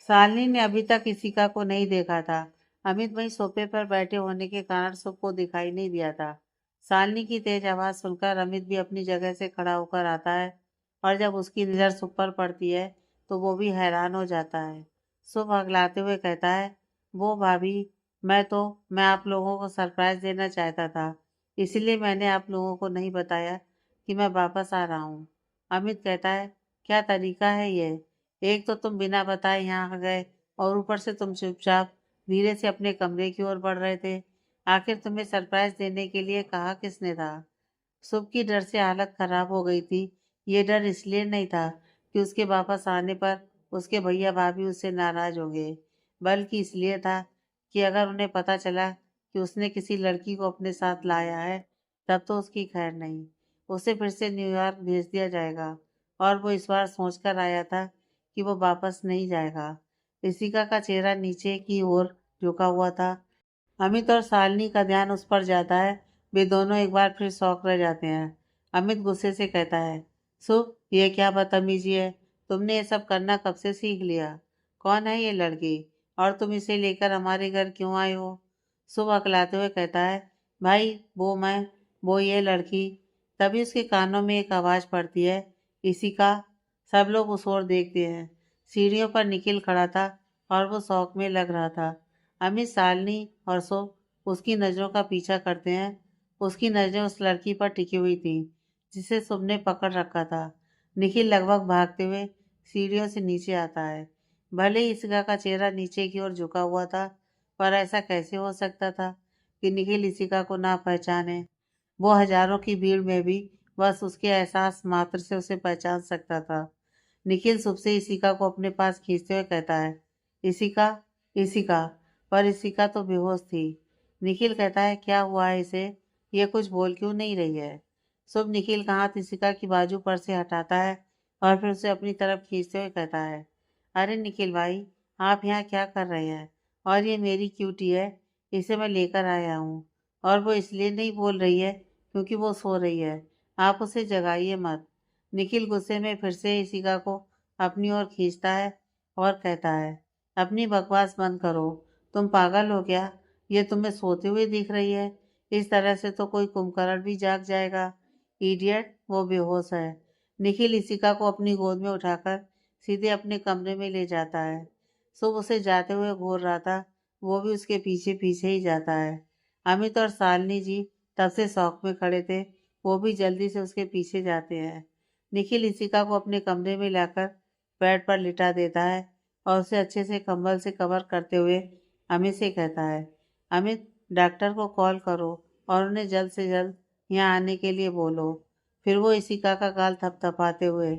शालिनी ने अभी तक इशिका को नहीं देखा था। अमित वहीं सोफे पर बैठे होने के कारण सबको दिखाई नहीं दिया था। शालिनी की तेज आवाज सुनकर अमित भी अपनी जगह से खड़ा होकर आता है और जब उसकी नज़र सुप पर पड़ती है तो वो भी हैरान हो जाता है। सुप अगलाते हुए कहता है, वो भाभी, मैं आप लोगों को सरप्राइज देना चाहता था, इसलिए मैंने आप लोगों को नहीं बताया कि मैं वापस आ रहा हूँ। अमित कहता है, क्या तरीका है ये? एक तो तुम बिना बताए यहाँ आ गए और ऊपर से तुम चुपचाप धीरे से अपने कमरे की ओर बढ़ रहे थे। आखिर तुम्हें सरप्राइज देने के लिए कहा किसने था? शुभ की डर से हालत खराब हो गई थी। ये डर इसलिए नहीं था कि उसके वापस आने पर उसके भैया भाभी उससे नाराज होंगे, बल्कि इसलिए था कि अगर उन्हें पता चला कि उसने किसी लड़की को अपने साथ लाया है, तब तो उसकी खैर नहीं। उसे फिर से न्यूयॉर्क भेज दिया जाएगा, और वो इस बार सोचकर आया था कि वो वापस नहीं जाएगा। ऋषिका का चेहरा नीचे की ओर झुका हुआ था। अमित और शालिनी का ध्यान उस पर जाता है। वे दोनों एक बार फिर शौक रह जाते हैं। अमित गुस्से से कहता है, शुभ, ये क्या बदतमीजी है? तुमने ये सब करना कब से सीख लिया? कौन है ये लड़की, और तुम इसे लेकर हमारे घर क्यों आए हो? शुभ अकलाते हुए कहता है, भाई वो मैं, वो ये लड़की। तभी उसके कानों में एक आवाज़ पड़ती है, इसी का। सब लोग उस ओर देखते हैं। सीढ़ियों पर निखिल खड़ा था और वो शौक में लग रहा था। अमित, शालिनी और शुभ उसकी नज़रों का पीछा करते हैं। उसकी नज़रें उस लड़की पर टिकी हुई थीं जिसे शुभ ने पकड़ रखा था। निखिल लगभग भागते हुए सीढ़ियों से नीचे आता है। भले ही इसिका का चेहरा नीचे की ओर झुका हुआ था, पर ऐसा कैसे हो सकता था कि निखिल इसिका को ना पहचाने? वो हजारों की भीड़ में भी बस उसके एहसास मात्र से उसे पहचान सकता था। निखिल शुभ से इसिका को अपने पास खींचते हुए कहता है, इसिका, इसिका। पर इसिका तो बेहोश थी। निखिल कहता है, क्या हुआ है इसे? ये कुछ बोल क्यों नहीं रही है? शुभ निखिल का हाथ इसिका की बाजू पर से हटाता है और फिर उसे अपनी तरफ खींचते हुए कहता है, अरे निखिल भाई, आप यहाँ क्या कर रहे हैं? और ये मेरी क्यूटी है, इसे मैं लेकर आया हूँ। और वो इसलिए नहीं बोल रही है क्योंकि वो सो रही है। आप उसे जगाइए मत। निखिल गुस्से में फिर से इसिका को अपनी ओर खींचता है और कहता है, अपनी बकवास बंद करो। तुम पागल हो क्या? ये तुम्हें सोते हुए दिख रही है? इस तरह से तो कोई कुंभकर्ण भी जाग जाएगा। इडियट, वो बेहोश है। निखिल इसिका को अपनी गोद में उठाकर सीधे अपने कमरे में ले जाता है। सुबह उसे जाते हुए घूर रहा था, वो भी उसके पीछे पीछे ही जाता है। अमित और शालिनी जी तब से शौक में खड़े थे, वो भी जल्दी से उसके पीछे जाते हैं। निखिल इसिका को अपने कमरे में लाकर बेड पर लिटा देता है और उसे अच्छे से कंबल से कवर करते हुए अमित से कहता है, अमित, डॉक्टर को कॉल करो और उन्हें जल्द से जल्द यहाँ आने के लिए बोलो। फिर वो इसिका का गाल थपथपाते हुए,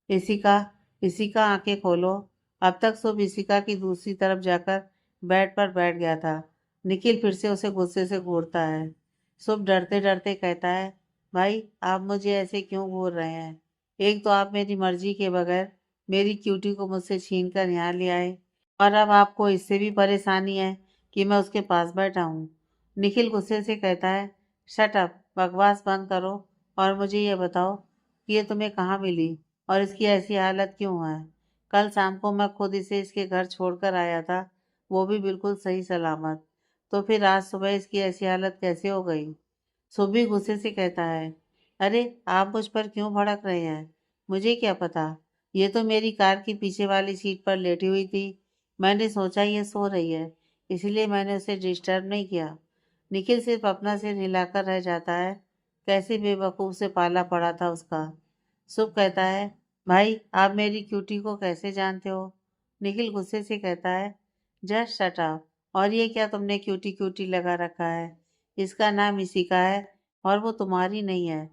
इसिका, इसिका, आंखें खोलो। अब तक शुभ इसिका की दूसरी तरफ जाकर बेड पर बैठ गया था। निखिल फिर से उसे गुस्से से घूरता है। शुभ डरते डरते कहता है, भाई आप मुझे ऐसे क्यों घूर रहे हैं? एक तो आप मेरी मर्जी के बगैर मेरी क्यूटी को मुझसे छीन कर यहाँ ले आए, और अब आपको इससे भी परेशानी है कि मैं उसके पास बैठा हूँ। निखिल गुस्से से कहता है, शट अप, बकवास बंद करो और मुझे ये बताओ कि ये तुम्हें कहाँ मिली और इसकी ऐसी हालत क्यों है? कल शाम को मैं खुद इसे इसके घर छोड़कर आया था, वो भी बिल्कुल सही सलामत। तो फिर आज सुबह इसकी ऐसी हालत कैसे हो गई? सुबह गुस्से से कहता है, अरे आप मुझ पर क्यों भड़क रहे हैं? मुझे क्या पता? ये तो मेरी कार की पीछे वाली सीट पर लेटी हुई थी। मैंने सोचा ये सो रही है, इसलिए मैंने उसे डिस्टर्ब नहीं किया। निखिल सिर्फ अपना सिर हिलाकर रह जाता है। कैसे बेवकूफ़ से पाला पड़ा था उसका। शुभ कहता है, भाई आप मेरी क्यूटी को कैसे जानते हो? निखिल गुस्से से कहता है, जस्ट शट अप। और ये क्या तुमने क्यूटी क्यूटी लगा रखा है? इसका नाम इसी का है और वो तुम्हारी नहीं है,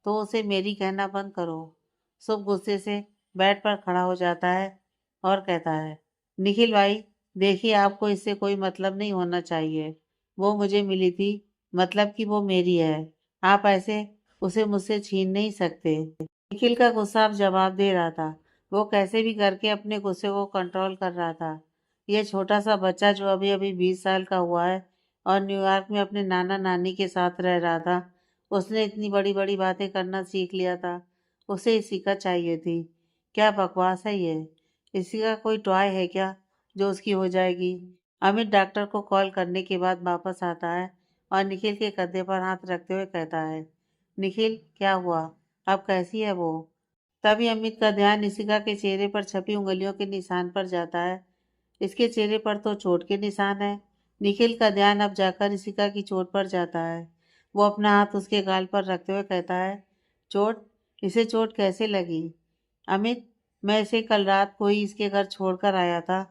तो उसे मेरी कहना बंद करो। शुभ गुस्से से बेड पर खड़ा हो जाता है और कहता है, निखिल भाई, देखिए आपको इससे कोई मतलब नहीं होना चाहिए। वो मुझे मिली थी, मतलब कि वो मेरी है। आप ऐसे उसे मुझसे छीन नहीं सकते। निखिल का गुस्सा अब जवाब दे रहा था। वो कैसे भी करके अपने गुस्से को कंट्रोल कर रहा था। यह छोटा सा बच्चा जो अभी अभी 20 साल का हुआ है और न्यूयॉर्क में अपने नाना नानी के साथ रह रहा था, उसने इतनी बड़ी बड़ी बातें करना सीख लिया था। उसे इसी का चाहिए थी। क्या बकवास है ये? इसी का कोई टॉय है क्या जो उसकी हो जाएगी? अमित डॉक्टर को कॉल करने के बाद वापस आता है और निखिल के कंधे पर हाथ रखते हुए कहता है, निखिल, क्या हुआ? अब कैसी है वो? तभी अमित का ध्यान इशिका के चेहरे पर छपी उंगलियों के निशान पर जाता है। इसके चेहरे पर तो चोट के निशान है। निखिल का ध्यान अब जाकर इशिका की चोट पर जाता है। वो अपना हाथ उसके गाल पर रखते हुए कहता है, चोट? इसे चोट कैसे लगी? अमित, मैं इसे कल रात को ही इसके घर छोड़कर आया था,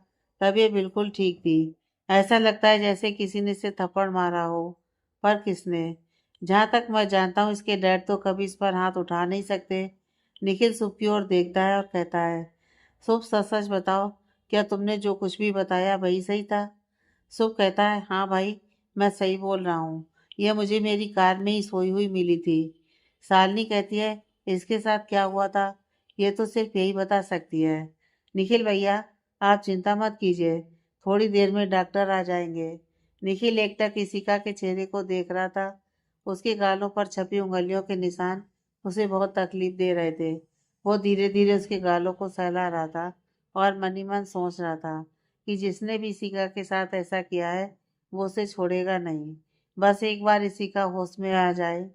तब ये बिल्कुल ठीक थी। ऐसा लगता है जैसे किसी ने इसे थप्पड़ मारा हो। पर किसने? जहाँ तक मैं जानता हूँ इसके डैड तो कभी इस पर हाथ उठा नहीं सकते। निखिल शुभ की ओर देखता है और कहता है, शुभ, सच सच बताओ, क्या तुमने जो कुछ भी बताया वही सही था? शुभ कहता है, हाँ भाई, मैं सही बोल रहा हूँ। यह मुझे मेरी कार में ही सोई हुई मिली थी। शालिनी कहती है, इसके साथ क्या हुआ था ये तो सिर्फ यही बता सकती है। निखिल भैया, आप चिंता मत कीजिए, थोड़ी देर में डॉक्टर आ जाएंगे। निखिल एकटक इशिका के चेहरे को देख रहा था। उसके गालों पर छपी उंगलियों के निशान उसे बहुत तकलीफ दे रहे थे। वो धीरे धीरे उसके गालों को सहला रहा था और मन ही मन सोच रहा था कि जिसने भी इशिका के साथ ऐसा किया है वो उसे छोड़ेगा नहीं। बस एक बार इशिका होश में आ जाए।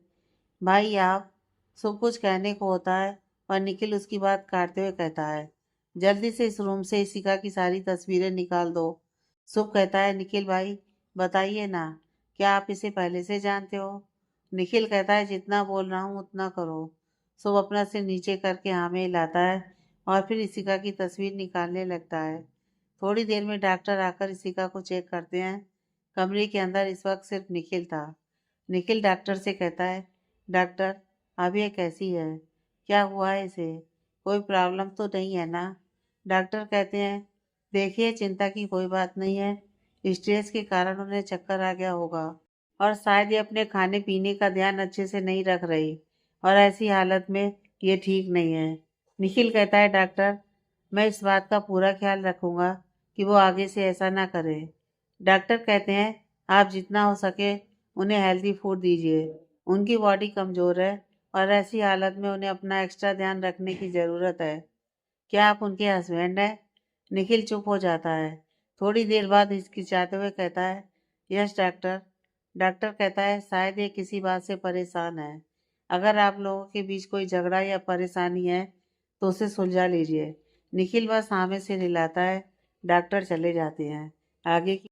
भाई आप, सब कुछ कहने को होता है। और निखिल उसकी बात काटते हुए कहता है, जल्दी से इस रूम से इशिका की सारी तस्वीरें निकाल दो। शुभ कहता है, निखिल भाई बताइए ना, क्या आप इसे पहले से जानते हो? निखिल कहता है, जितना बोल रहा हूँ उतना करो। शुभ अपना सिर नीचे करके हाँ में हिलाता है और फिर इशिका की तस्वीर निकालने लगता है। थोड़ी देर में डॉक्टर आकर इशिका को चेक करते हैं। कमरे के अंदर इस वक्त सिर्फ निखिल था। निखिल डॉक्टर से कहता है, डॉक्टर अब ये कैसी है? क्या हुआ है इसे? कोई प्रॉब्लम तो नहीं है ना? डॉक्टर कहते हैं, देखिए चिंता की कोई बात नहीं है। स्ट्रेस के कारण उन्हें चक्कर आ गया होगा और शायद ये अपने खाने पीने का ध्यान अच्छे से नहीं रख रही और ऐसी हालत में ये ठीक नहीं है। निखिल कहता है, डॉक्टर मैं इस बात का पूरा ख्याल रखूंगा कि वो आगे से ऐसा ना करे। डॉक्टर कहते हैं, आप जितना हो सके उन्हें हेल्दी फूड दीजिए। उनकी बॉडी कमज़ोर है और ऐसी हालत में उन्हें अपना एक्स्ट्रा ध्यान रखने की ज़रूरत है। क्या आप उनके हस्बैंड हैं? निखिल चुप हो जाता है। थोड़ी देर बाद हिचकिचाते हुए कहता है, यस डॉक्टर। डॉक्टर कहता है, शायद ये किसी बात से परेशान है। अगर आप लोगों के बीच कोई झगड़ा या परेशानी है तो उसे सुलझा लीजिए। निखिल बस हाँ में सिर हिलाता है। डॉक्टर चले जाते हैं। आगे की